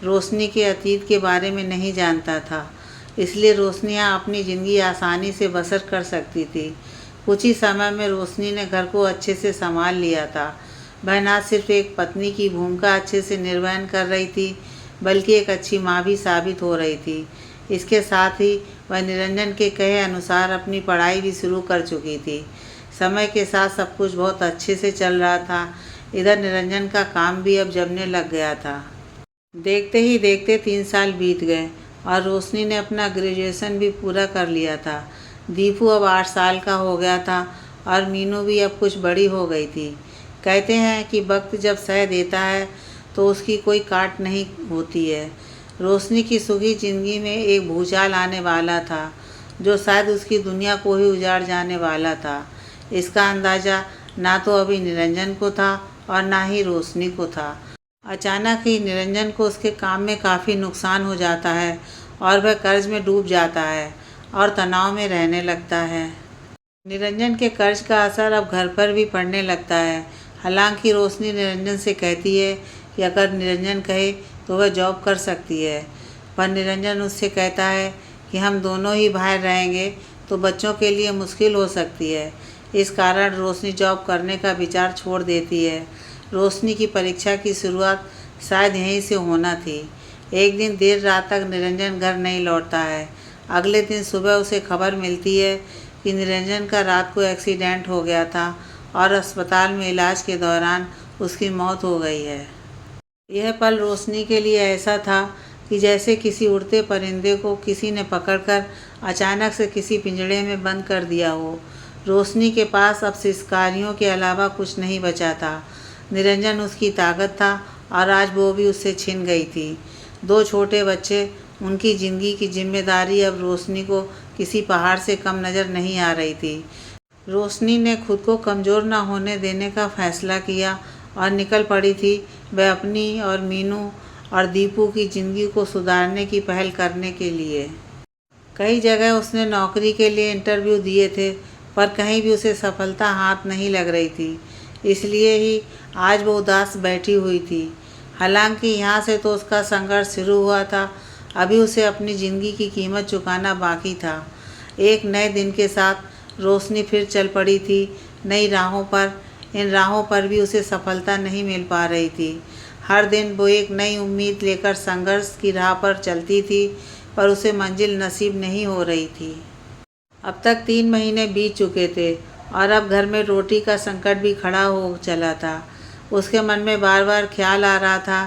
Speaker 1: रोशनी के अतीत के बारे में नहीं जानता था, इसलिए रोशनी यहाँ अपनी ज़िंदगी आसानी से बसर कर सकती थी। कुछ ही समय में रोशनी ने घर को अच्छे से संभाल लिया था। वह न सिर्फ एक पत्नी की भूमिका अच्छे से निर्वहन कर रही थी बल्कि एक अच्छी माँ भी साबित हो रही थी। इसके साथ ही वह निरंजन के कहे अनुसार अपनी पढ़ाई भी शुरू कर चुकी थी। समय के साथ सब कुछ बहुत अच्छे से चल रहा था। इधर निरंजन का काम भी अब जमने लग गया था। देखते ही देखते 3 साल बीत गए और रोशनी ने अपना ग्रेजुएशन भी पूरा कर लिया था। दीपू अब 8 साल का हो गया था और मीनू भी अब कुछ बड़ी हो गई थी। कहते हैं कि वक्त जब सह देता है तो उसकी कोई काट नहीं होती है। रोशनी की सुखी ज़िंदगी में एक भूचाल आने वाला था जो शायद उसकी दुनिया को ही उजाड़ जाने वाला था। इसका अंदाज़ा ना तो अभी निरंजन को था और ना ही रोशनी को था। अचानक ही निरंजन को उसके काम में काफ़ी नुकसान हो जाता है और वह कर्ज में डूब जाता है और तनाव में रहने लगता है। निरंजन के कर्ज का असर अब घर पर भी पड़ने लगता है। हालांकि रोशनी निरंजन से कहती है कि अगर निरंजन कहे तो वह जॉब कर सकती है, पर निरंजन उससे कहता है कि हम दोनों ही बाहर रहेंगे तो बच्चों के लिए मुश्किल हो सकती है। इस कारण रोशनी जॉब करने का विचार छोड़ देती है। रोशनी की परीक्षा की शुरुआत शायद यहीं से होना थी, एक दिन देर रात तक निरंजन घर नहीं लौटता है। अगले दिन सुबह उसे खबर मिलती है कि निरंजन का रात को एक्सीडेंट हो गया था और अस्पताल में इलाज के दौरान उसकी मौत हो गई है। यह पल रोशनी के लिए ऐसा था कि जैसे किसी उड़ते परिंदे को किसी ने पकड़कर अचानक से किसी पिंजड़े में बंद कर दिया हो। रोशनी के पास अब सिसकारियों के अलावा कुछ नहीं बचा था। निरंजन उसकी ताकत था और आज वो भी उससे छिन गई थी। 2 छोटे बच्चे, उनकी ज़िंदगी की जिम्मेदारी अब रोशनी को किसी पहाड़ से कम नज़र नहीं आ रही थी। रोशनी ने खुद को कमज़ोर न होने देने का फैसला किया और निकल पड़ी थी वह अपनी और मीनू और दीपू की ज़िंदगी को सुधारने की पहल करने के लिए। कई जगह उसने नौकरी के लिए इंटरव्यू दिए थे, पर कहीं भी उसे सफलता हाथ नहीं लग रही थी। इसलिए ही आज वो उदास बैठी हुई थी। हालांकि यहाँ से तो उसका संघर्ष शुरू हुआ था, अभी उसे अपनी ज़िंदगी की कीमत चुकाना बाकी था। एक नए दिन के साथ रोशनी फिर चल पड़ी थी नई राहों पर। इन राहों पर भी उसे सफलता नहीं मिल पा रही थी। हर दिन वो एक नई उम्मीद लेकर संघर्ष की राह पर चलती थी, पर उसे मंजिल नसीब नहीं हो रही थी। अब तक 3 महीने बीत चुके थे और अब घर में रोटी का संकट भी खड़ा हो चला था। उसके मन में बार बार ख्याल आ रहा था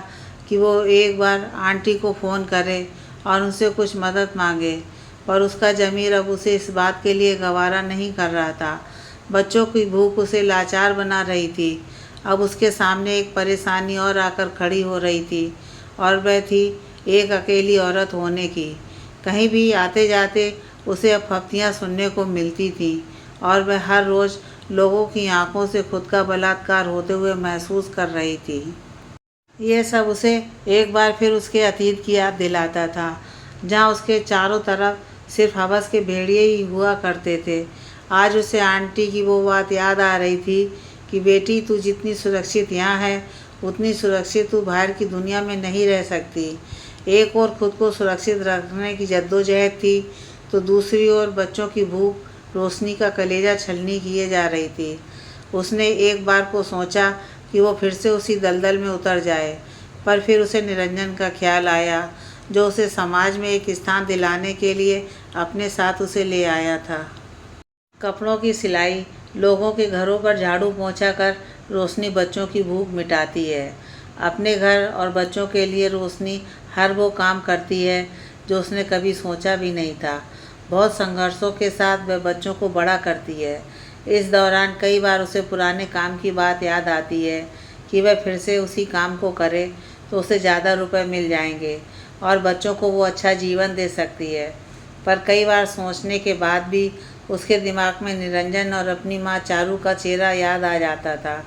Speaker 1: कि वो एक बार आंटी को फ़ोन करे और उनसे कुछ मदद मांगे, पर उसका ज़मीर अब उसे इस बात के लिए गवारा नहीं कर रहा था। बच्चों की भूख उसे लाचार बना रही थी। अब उसके सामने एक परेशानी और आकर खड़ी हो रही थी, और वह थी एक अकेली औरत होने की। कहीं भी आते जाते उसे अब फप्तियाँ सुनने को मिलती थी और वह हर रोज़ लोगों की आंखों से खुद का बलात्कार होते हुए महसूस कर रही थी। यह सब उसे एक बार फिर उसके अतीत की याद दिलाता था, जहाँ उसके चारों तरफ सिर्फ हवस के भेड़िए ही हुआ करते थे। आज उसे आंटी की वो बात याद आ रही थी कि बेटी, तू जितनी सुरक्षित यहाँ है उतनी सुरक्षित तू बाहर की दुनिया में नहीं रह सकती। एक ओर खुद को सुरक्षित रखने की जद्दोजहद थी, तो दूसरी ओर बच्चों की भूख रोशनी का कलेजा छलनी किए जा रही थी। उसने एक बार को सोचा कि वो फिर से उसी दलदल में उतर जाए, पर फिर उसे निरंजन का ख्याल आया, जो उसे समाज में एक स्थान दिलाने के लिए अपने साथ उसे ले आया था। कपड़ों की सिलाई, लोगों के घरों पर झाड़ू पोंछा कर रोशनी बच्चों की भूख मिटाती है। अपने घर और बच्चों के लिए रोशनी हर वो काम करती है जो उसने कभी सोचा भी नहीं था। बहुत संघर्षों के साथ वह बच्चों को बड़ा करती है। इस दौरान कई बार उसे पुराने काम की बात याद आती है कि वह फिर से उसी काम को करे तो उसे ज़्यादा रुपए मिल जाएंगे और बच्चों को वो अच्छा जीवन दे सकती है। पर कई बार सोचने के बाद भी उसके दिमाग में निरंजन और अपनी माँ चारू का चेहरा याद आ जाता था।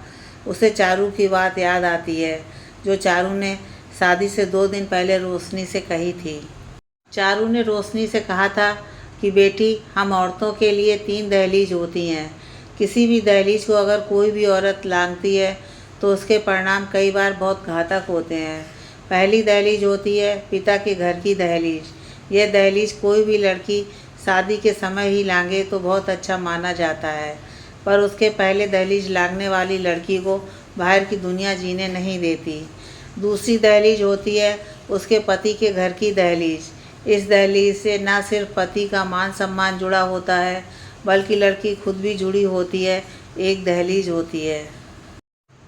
Speaker 1: उसे चारू की बात याद आती है जो चारू ने शादी से 2 दिन पहले रोशनी से कही थी। चारू ने रोशनी से कहा था कि बेटी, हम औरतों के लिए 3 दहलीज होती हैं। किसी भी दहलीज को अगर कोई भी औरत लांघती है तो उसके परिणाम कई बार बहुत घातक होते हैं। पहली दहलीज होती है पिता के घर की दहलीज। यह दहलीज कोई भी लड़की शादी के समय ही लांघे तो बहुत अच्छा माना जाता है, पर उसके पहले दहलीज लांघने वाली लड़की को बाहर की दुनिया जीने नहीं देती। दूसरी दहलीज होती है उसके पति के घर की दहलीज। इस दहलीज से न सिर्फ पति का मान सम्मान जुड़ा होता है, बल्कि लड़की खुद भी जुड़ी होती है, एक दहलीज होती है।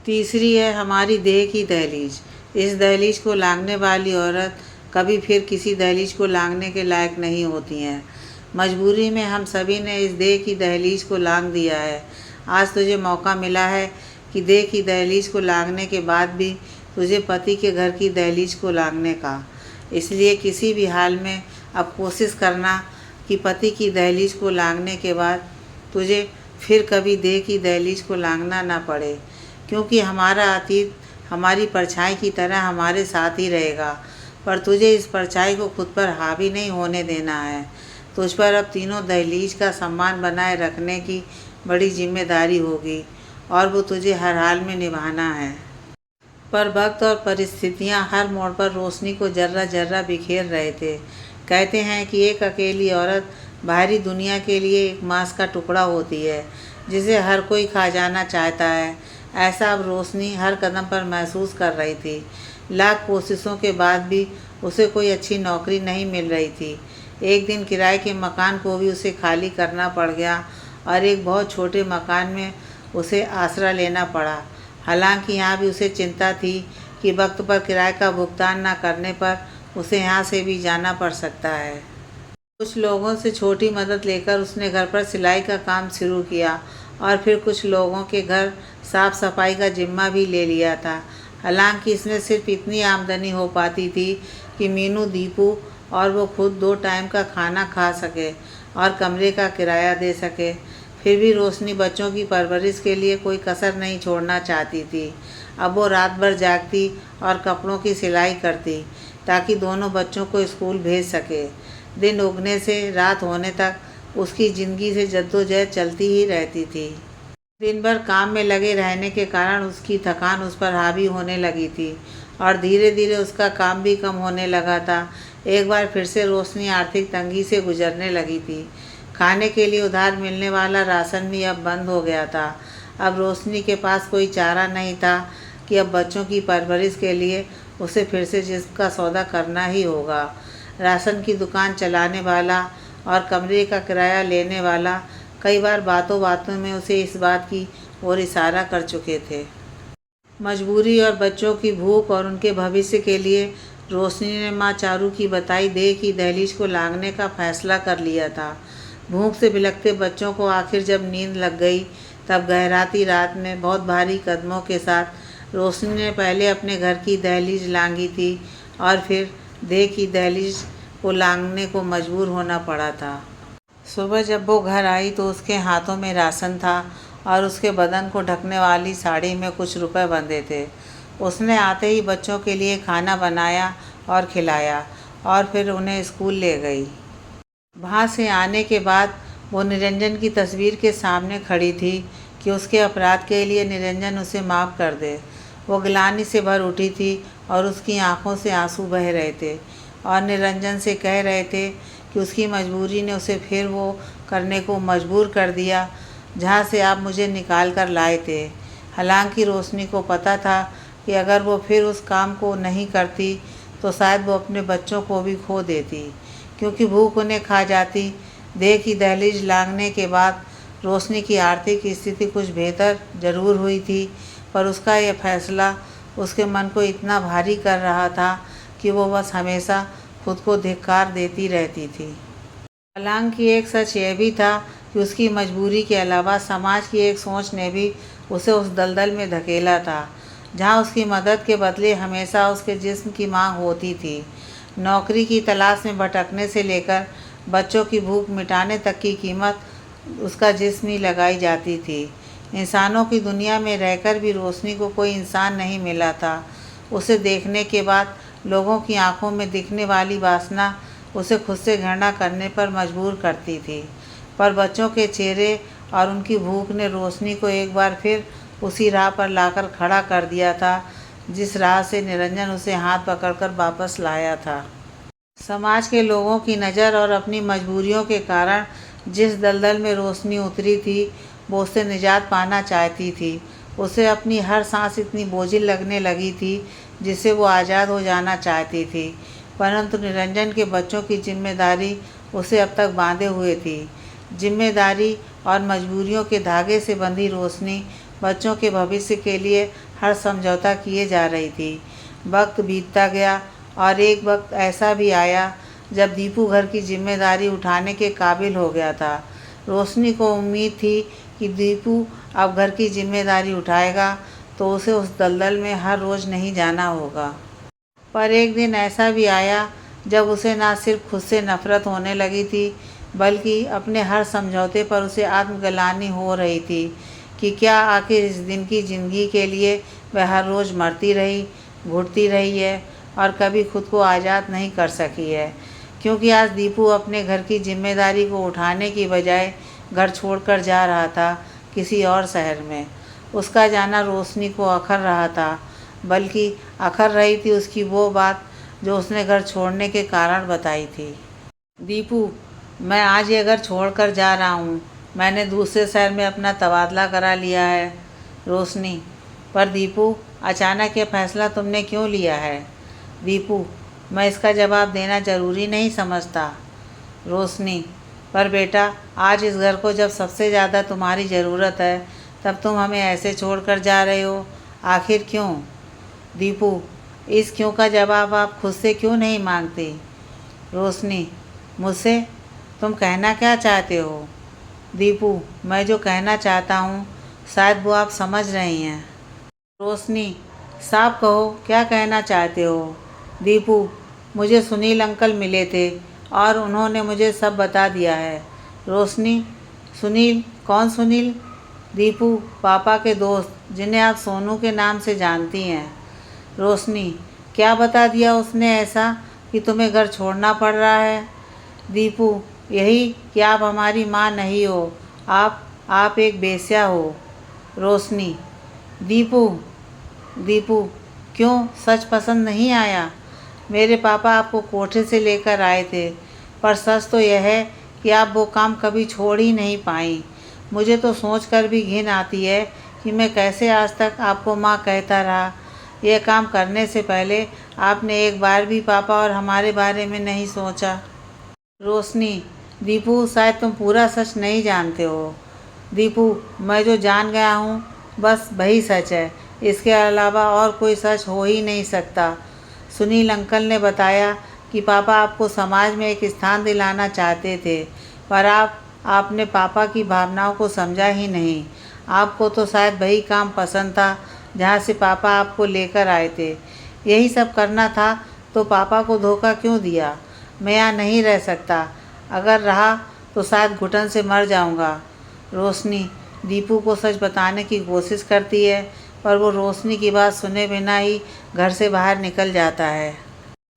Speaker 1: तीसरी है हमारी देह की दहलीज। इस दहलीज को लांघने वाली औरत कभी फिर किसी दहलीज को लांघने के लायक नहीं होती हैं। मजबूरी में हम सभी ने इस देह की दहलीज को लांघ दिया है। आज तुझे मौका मिला है कि देह की दहलीज को लांघने के बाद भी तुझे पति के घर की दहलीज को लांघने का। इसलिए किसी भी हाल में अब कोशिश करना कि पति की दहलीज को लांघने के बाद तुझे फिर कभी देह की दहलीज को लांघना ना पड़े, क्योंकि हमारा अतीत हमारी परछाई की तरह हमारे साथ ही रहेगा। पर तुझे इस परछाई को खुद पर हावी नहीं होने देना है। तुझ पर अब तीनों दहलीज का सम्मान बनाए रखने की बड़ी जिम्मेदारी होगी और वो तुझे हर हाल में निभाना है। पर वक्त और परिस्थितियां हर मोड़ पर रोशनी को जर्रा जर्रा बिखेर रहे थे। कहते हैं कि एक अकेली औरत बाहरी दुनिया के लिए एक मांस का टुकड़ा होती है जिसे हर कोई खा जाना चाहता है। ऐसा अब रोशनी हर कदम पर महसूस कर रही थी। लाख कोशिशों के बाद भी उसे कोई अच्छी नौकरी नहीं मिल रही थी। एक दिन किराए के मकान को भी उसे खाली करना पड़ गया और एक बहुत छोटे मकान में उसे आसरा लेना पड़ा। हालांकि यहाँ भी उसे चिंता थी कि वक्त पर किराए का भुगतान न करने पर उसे यहाँ से भी जाना पड़ सकता है। कुछ लोगों से छोटी मदद लेकर उसने घर पर सिलाई का काम शुरू किया और फिर कुछ लोगों के घर साफ सफाई का जिम्मा भी ले लिया था। हालांकि इसमें सिर्फ इतनी आमदनी हो पाती थी कि मीनू, दीपू और वो खुद 2 टाइम का खाना खा सके और कमरे का किराया दे सके। फिर भी रोशनी बच्चों की परवरिश के लिए कोई कसर नहीं छोड़ना चाहती थी। अब वो रात भर जागती और कपड़ों की सिलाई करती ताकि दोनों बच्चों को स्कूल भेज सके। दिन उगने से रात होने तक उसकी ज़िंदगी से जद्दोजहद चलती ही रहती थी। दिन भर काम में लगे रहने के कारण उसकी थकान उस पर हावी होने लगी थी और धीरे धीरे उसका काम भी कम होने लगा था। एक बार फिर से रोशनी आर्थिक तंगी से गुजरने लगी थी। खाने के लिए उधार मिलने वाला राशन भी अब बंद हो गया था। अब रोशनी के पास कोई चारा नहीं था कि अब बच्चों की परवरिश के लिए उसे फिर से जिसका सौदा करना ही होगा। राशन की दुकान चलाने वाला और कमरे का किराया लेने वाला कई बार बातों बातों में उसे इस बात की ओर इशारा कर चुके थे। मजबूरी और बच्चों की भूख और उनके भविष्य के लिए रोशनी ने माँ चारू की बताई दे की दहलीज को लांघने का फैसला कर लिया था। भूख से बिलखते बच्चों को आखिर जब नींद लग गई तब गहराती रात में बहुत भारी कदमों के साथ रोशनी ने पहले अपने घर की दहलीज लांघी थी और फिर देह की दहलीज को लांघने को मजबूर होना पड़ा था। सुबह जब वो घर आई तो उसके हाथों में राशन था और उसके बदन को ढकने वाली साड़ी में कुछ रुपए बंधे थे। उसने आते ही बच्चों के लिए खाना बनाया और खिलाया और फिर उन्हें स्कूल ले गई। वहाँ से आने के बाद वो निरंजन की तस्वीर के सामने खड़ी थी कि उसके अपराध के लिए निरंजन उसे माफ़ कर दे। वो ग्लानि से भर उठी थी और उसकी आंखों से आंसू बह रहे थे और निरंजन से कह रहे थे कि उसकी मजबूरी ने उसे फिर वो करने को मजबूर कर दिया जहाँ से आप मुझे निकाल कर लाए थे। हालांकि रोशनी को पता था कि अगर वो फिर उस काम को नहीं करती तो शायद वो अपने बच्चों को भी खो देती, क्योंकि भूख उन्हें खा जाती। देह की दहलीज लांघने के बाद रोशनी की आर्थिक स्थिति कुछ बेहतर जरूर हुई थी, पर उसका यह फैसला उसके मन को इतना भारी कर रहा था कि वो बस हमेशा खुद को धिक्कार देती रहती थी। हालांकि एक सच यह भी था कि उसकी मजबूरी के अलावा समाज की एक सोच ने भी उसे उस दलदल में धकेला था जहां उसकी मदद के बदले हमेशा उसके जिस्म की मांग होती थी। नौकरी की तलाश में भटकने से लेकर बच्चों की भूख मिटाने तक की कीमत उसका जिस्म ही लगाई जाती थी। इंसानों की दुनिया में रहकर भी रोशनी को कोई इंसान नहीं मिला था। उसे देखने के बाद लोगों की आंखों में दिखने वाली वासना उसे खुद से घृणा करने पर मजबूर करती थी, पर बच्चों के चेहरे और उनकी भूख ने रोशनी को एक बार फिर उसी राह पर लाकर खड़ा कर दिया था जिस राह से निरंजन उसे हाथ पकड़कर वापस लाया था। समाज के लोगों की नज़र और अपनी मजबूरियों के कारण जिस दलदल में रोशनी उतरी थी वो उससे निजात पाना चाहती थी। उसे अपनी हर सांस इतनी बोझिल लगने लगी थी जिससे वो आज़ाद हो जाना चाहती थी, परंतु निरंजन के बच्चों की जिम्मेदारी उसे अब तक बांधे हुए थी। जिम्मेदारी और मजबूरियों के धागे से बंधी रोशनी बच्चों के भविष्य के लिए हर समझौता किए जा रही थी। वक्त बीतता गया और एक वक्त ऐसा भी आया जब दीपू घर की जिम्मेदारी उठाने के काबिल हो गया था। रोशनी को उम्मीद थी कि दीपू अब घर की जिम्मेदारी उठाएगा तो उसे उस दलदल में हर रोज़ नहीं जाना होगा। पर एक दिन ऐसा भी आया जब उसे ना सिर्फ खुद से नफरत होने लगी थी बल्कि अपने हर समझौते पर उसे आत्मग्लानि हो रही थी कि क्या आखिर इस दिन की ज़िंदगी के लिए वह हर रोज़ मरती रही, घुटती रही है और कभी खुद को आज़ाद नहीं कर सकी है। क्योंकि आज दीपू अपने घर की जिम्मेदारी को उठाने की बजाय घर छोड़कर जा रहा था किसी और शहर में। उसका जाना रोशनी को अखर रहा था, बल्कि अखर रही थी उसकी वो बात जो उसने घर छोड़ने के कारण बताई थी। दीपू, मैं आज ये घर छोड़कर जा रहा हूँ। मैंने दूसरे शहर में अपना तबादला करा लिया है। रोशनी, पर दीपू, अचानक ये फैसला तुमने क्यों लिया है? दीपू, मैं इसका जवाब देना ज़रूरी नहीं समझता। रोशनी, पर बेटा, आज इस घर को जब सबसे ज़्यादा तुम्हारी ज़रूरत है तब तुम हमें ऐसे छोड़कर जा रहे हो, आखिर क्यों? दीपू, इस क्यों का जवाब आप खुद से क्यों नहीं मांगते? रोशनी, मुझसे? तुम कहना क्या चाहते हो? दीपू, मैं जो कहना चाहता हूँ शायद वो आप समझ रही हैं। रोशनी, साफ कहो क्या कहना चाहते हो? दीपू, मुझे सुनील अंकल मिले थे और उन्होंने मुझे सब बता दिया है। रोशनी, सुनील? कौन सुनील? दीपू, पापा के दोस्त जिन्हें आप सोनू के नाम से जानती हैं। रोशनी, क्या बता दिया उसने ऐसा कि तुम्हें घर छोड़ना पड़ रहा है? दीपू, यही कि आप हमारी माँ नहीं हो, आप एक बेस्या हो। रोशनी, दीपू, दीपू, क्यों सच पसंद नहीं आया? मेरे पापा आपको कोठे से लेकर आए थे, पर सच तो यह है कि आप वो काम कभी छोड़ ही नहीं पाई। मुझे तो सोचकर भी घिन आती है कि मैं कैसे आज तक आपको माँ कहता रहा। यह काम करने से पहले आपने एक बार भी पापा और हमारे बारे में नहीं सोचा। रोशनी, दीपू, शायद तुम पूरा सच नहीं जानते हो। दीपू, मैं जो जान गया हूँ बस वही सच है, इसके अलावा और कोई सच हो ही नहीं सकता। सुनील अंकल ने बताया कि पापा आपको समाज में एक स्थान दिलाना चाहते थे, पर आपने पापा की भावनाओं को समझा ही नहीं। आपको तो शायद वही काम पसंद था जहाँ से पापा आपको लेकर आए थे। यही सब करना था तो पापा को धोखा क्यों दिया? मैं यहाँ नहीं रह सकता, अगर रहा तो शायद घुटन से मर जाऊँगा। रोशनी दीपू को सच बताने की कोशिश करती है, पर वो रोशनी की बात सुने बिना ही घर से बाहर निकल जाता है।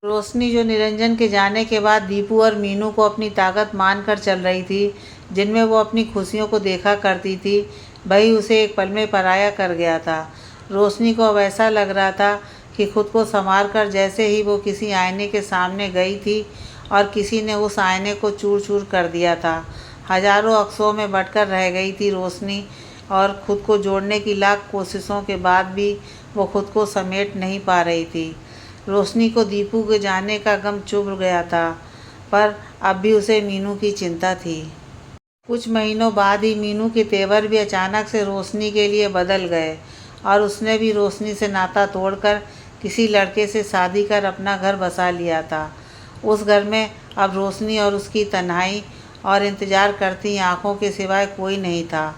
Speaker 1: रोशनी, जो निरंजन के जाने के बाद दीपू और मीनू को अपनी ताकत मानकर चल रही थी, जिनमें वो अपनी खुशियों को देखा करती थी, वही उसे एक पल में पराया कर गया था। रोशनी को अब ऐसा लग रहा था कि खुद को संवार कर जैसे ही वो किसी आईने के सामने गई थी और किसी ने उस आईने को चूर चूर कर दिया था। हजारों अक्सों में बटकर रह गई थी रोशनी, और खुद को जोड़ने की लाख कोशिशों के बाद भी वो खुद को समेट नहीं पा रही थी। रोशनी को दीपू के जाने का गम चुभ गया था, पर अब भी उसे मीनू की चिंता थी। कुछ महीनों बाद ही मीनू के तेवर भी अचानक से रोशनी के लिए बदल गए और उसने भी रोशनी से नाता तोड़कर किसी लड़के से शादी कर अपना घर बसा लिया था। उस घर में अब रोशनी और उसकी तन्हाई और इंतज़ार करती आंखों के सिवाय कोई नहीं था।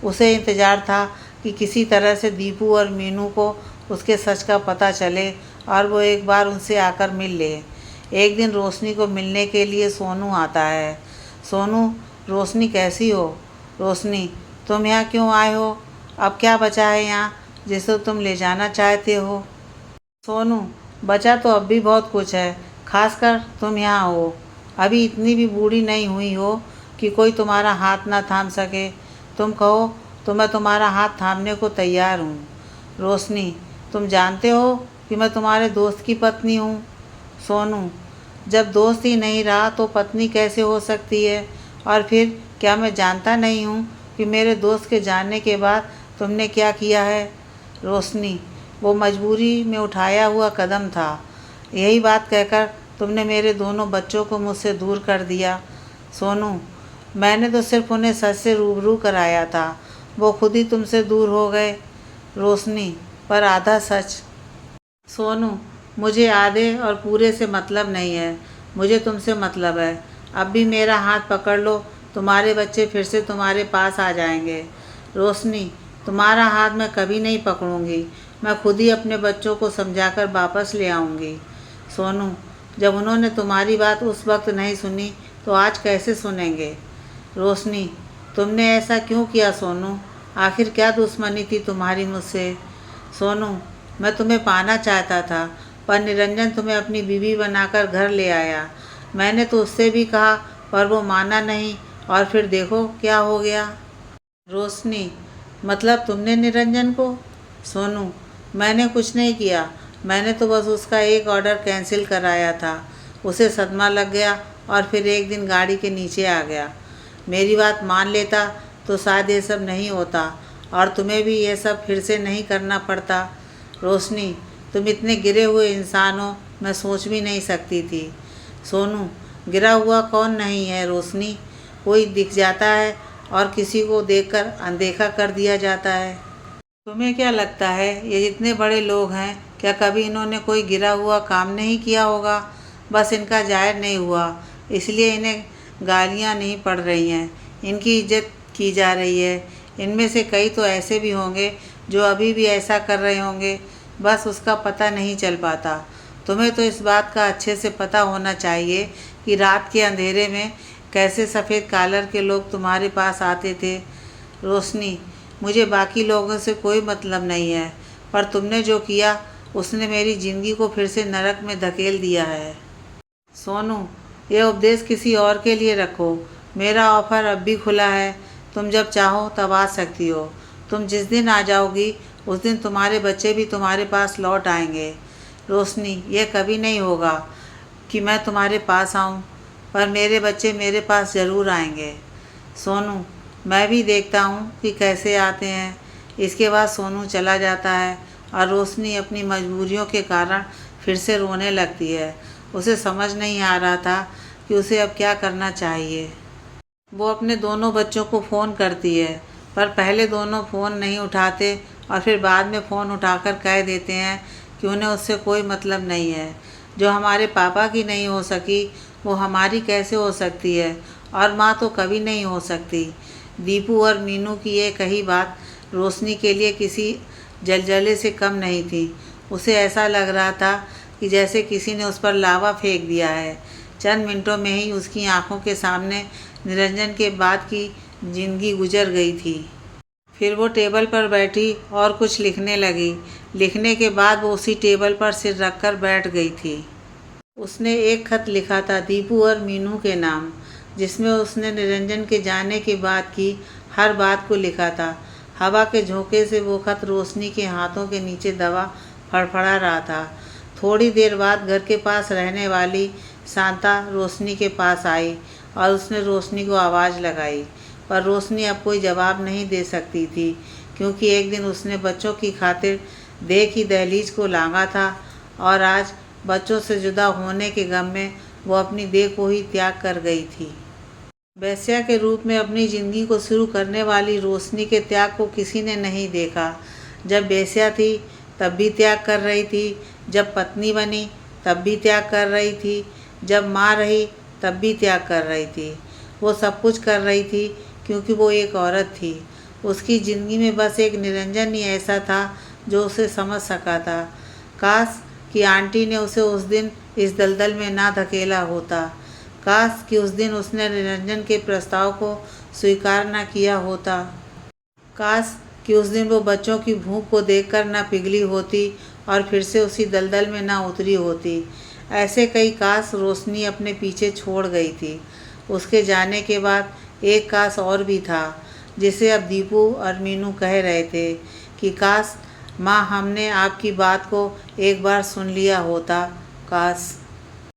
Speaker 1: उसे इंतज़ार था कि किसी तरह से दीपू और मीनू को उसके सच का पता चले और वो एक बार उनसे आकर मिल ले। एक दिन रोशनी को मिलने के लिए सोनू आता है। सोनू, रोशनी कैसी हो? रोशनी, तुम यहाँ क्यों आए हो? अब क्या बचा है यहाँ जिसे तुम ले जाना चाहते हो? सोनू, बचा तो अब भी बहुत कुछ है, खासकर तुम यहाँ हो। अभी इतनी भी बूढ़ी नहीं हुई हो कि कोई तुम्हारा हाथ ना थाम सके। तुम कहो तो मैं तुम्हारा हाथ थामने को तैयार हूँ। रोशनी, तुम जानते हो कि मैं तुम्हारे दोस्त की पत्नी हूँ। सोनू, जब दोस्त ही नहीं रहा तो पत्नी कैसे हो सकती है? और फिर क्या मैं जानता नहीं हूँ कि मेरे दोस्त के जाने के बाद तुमने क्या किया है? रोशनी, वो मजबूरी में उठाया हुआ कदम था। यही बात कहकर तुमने मेरे दोनों बच्चों को मुझसे दूर कर दिया। सोनू, मैंने तो सिर्फ उन्हें सच से रूबरू कराया था, वो खुद ही तुमसे दूर हो गए। रोशनी, पर आधा सच। सोनू, मुझे आधे और पूरे से मतलब नहीं है, मुझे तुमसे मतलब है। अब भी मेरा हाथ पकड़ लो, तुम्हारे बच्चे फिर से तुम्हारे पास आ जाएंगे। रोशनी, तुम्हारा हाथ मैं कभी नहीं पकड़ूंगी, मैं खुद ही अपने बच्चों को समझाकर वापस ले आऊँगी। सोनू, जब उन्होंने तुम्हारी बात उस वक्त नहीं सुनी तो आज कैसे सुनेंगे? रोशनी, तुमने ऐसा क्यों किया सोनू? आखिर क्या दुश्मनी थी तुम्हारी मुझसे? सोनू, मैं तुम्हें पाना चाहता था, पर निरंजन तुम्हें अपनी बीवी बनाकर घर ले आया। मैंने तो उससे भी कहा, पर वो माना नहीं, और फिर देखो क्या हो गया। रोशनी, मतलब तुमने निरंजन को? सोनू, मैंने कुछ नहीं किया, मैंने तो बस उसका एक ऑर्डर कैंसिल कराया था। उसे सदमा लग गया और फिर एक दिन गाड़ी के नीचे आ गया। मेरी बात मान लेता तो शायद ये सब नहीं होता और तुम्हें भी ये सब फिर से नहीं करना पड़ता। रोशनी, तुम इतने गिरे हुए इंसान हो मैं सोच भी नहीं सकती थी। सोनू, गिरा हुआ कौन नहीं है रोशनी, कोई दिख जाता है और किसी को देखकर अनदेखा कर दिया जाता है। तुम्हें क्या लगता है ये जितने बड़े लोग हैं, क्या कभी इन्होंने कोई गिरा हुआ काम नहीं किया होगा? बस इनका जाहिर नहीं हुआ, इसलिए इन्हें गालियाँ नहीं पड़ रही हैं, इनकी इज्जत की जा रही है। इनमें से कई तो ऐसे भी होंगे जो अभी भी ऐसा कर रहे होंगे, बस उसका पता नहीं चल पाता। तुम्हें तो इस बात का अच्छे से पता होना चाहिए कि रात के अंधेरे में कैसे सफ़ेद कॉलर के लोग तुम्हारे पास आते थे। रोशनी, मुझे बाकी लोगों से कोई मतलब नहीं है, पर तुमने जो किया उसने मेरी ज़िंदगी को फिर से नरक में धकेल दिया है। सोनू, ये उपदेश किसी और के लिए रखो। मेरा ऑफ़र अब भी खुला है, तुम जब चाहो तब आ सकती हो। तुम जिस दिन आ जाओगी उस दिन तुम्हारे बच्चे भी तुम्हारे पास लौट आएंगे। रोशनी, यह कभी नहीं होगा कि मैं तुम्हारे पास आऊँ, पर मेरे बच्चे मेरे पास ज़रूर आएंगे। सोनू, मैं भी देखता हूँ कि कैसे आते हैं। इसके बाद सोनू चला जाता है और रोशनी अपनी मजबूरियों के कारण फिर से रोने लगती है। उसे समझ नहीं आ रहा था कि उसे अब क्या करना चाहिए। वो अपने दोनों बच्चों को फ़ोन करती है, पर पहले दोनों फ़ोन नहीं उठाते और फिर बाद में फ़ोन उठाकर कह देते हैं कि उन्हें उससे कोई मतलब नहीं है। जो हमारे पापा की नहीं हो सकी वो हमारी कैसे हो सकती है, और माँ तो कभी नहीं हो सकती। दीपू और मीनू की ये कही बात रोशनी के लिए किसी जलजले से कम नहीं थी। उसे ऐसा लग रहा था कि जैसे किसी ने उस पर लावा फेंक दिया है। चंद मिनटों में ही उसकी आंखों के सामने निरंजन के बाद की जिंदगी गुजर गई थी। फिर वो टेबल पर बैठी और कुछ लिखने लगी। लिखने के बाद वो उसी टेबल पर सिर रखकर बैठ गई थी। उसने एक खत लिखा था दीपू और मीनू के नाम, जिसमें उसने निरंजन के जाने के बाद की हर बात को लिखा था। हवा के झोंके से वो खत रोशनी के हाथों के नीचे दबा फड़फड़ा रहा था। थोड़ी देर बाद घर के पास रहने वाली शांता रोशनी के पास आई और उसने रोशनी को आवाज़ लगाई, पर रोशनी अब कोई जवाब नहीं दे सकती थी, क्योंकि एक दिन उसने बच्चों की खातिर देह की दहलीज को लांघा था और आज बच्चों से जुदा होने के गम में वो अपनी देह को ही त्याग कर गई थी। वेश्या के रूप में अपनी ज़िंदगी को शुरू करने वाली रोशनी के त्याग को किसी ने नहीं देखा। जब वेश्या थी तब भी त्याग कर रही थी, जब पत्नी बनी तब भी त्याग कर रही थी, जब माँ रही तब भी त्याग कर रही थी। वो सब कुछ कर रही थी क्योंकि वो एक औरत थी। उसकी ज़िंदगी में बस एक निरंजन ही ऐसा था जो उसे समझ सका था। काश कि आंटी ने उसे उस दिन इस दलदल में ना धकेला होता। काश कि उस दिन उसने निरंजन के प्रस्ताव को स्वीकार ना किया होता। काश कि उस दिन वो बच्चों की भूख को देखकर ना पिघली होती और फिर से उसी दलदल में ना उतरी होती। ऐसे कई काश रोशनी अपने पीछे छोड़ गई थी। उसके जाने के बाद एक काश और भी था, जिसे अब दीपू और मीनू कह रहे थे कि काश माँ हमने आपकी बात को एक बार सुन लिया होता। काश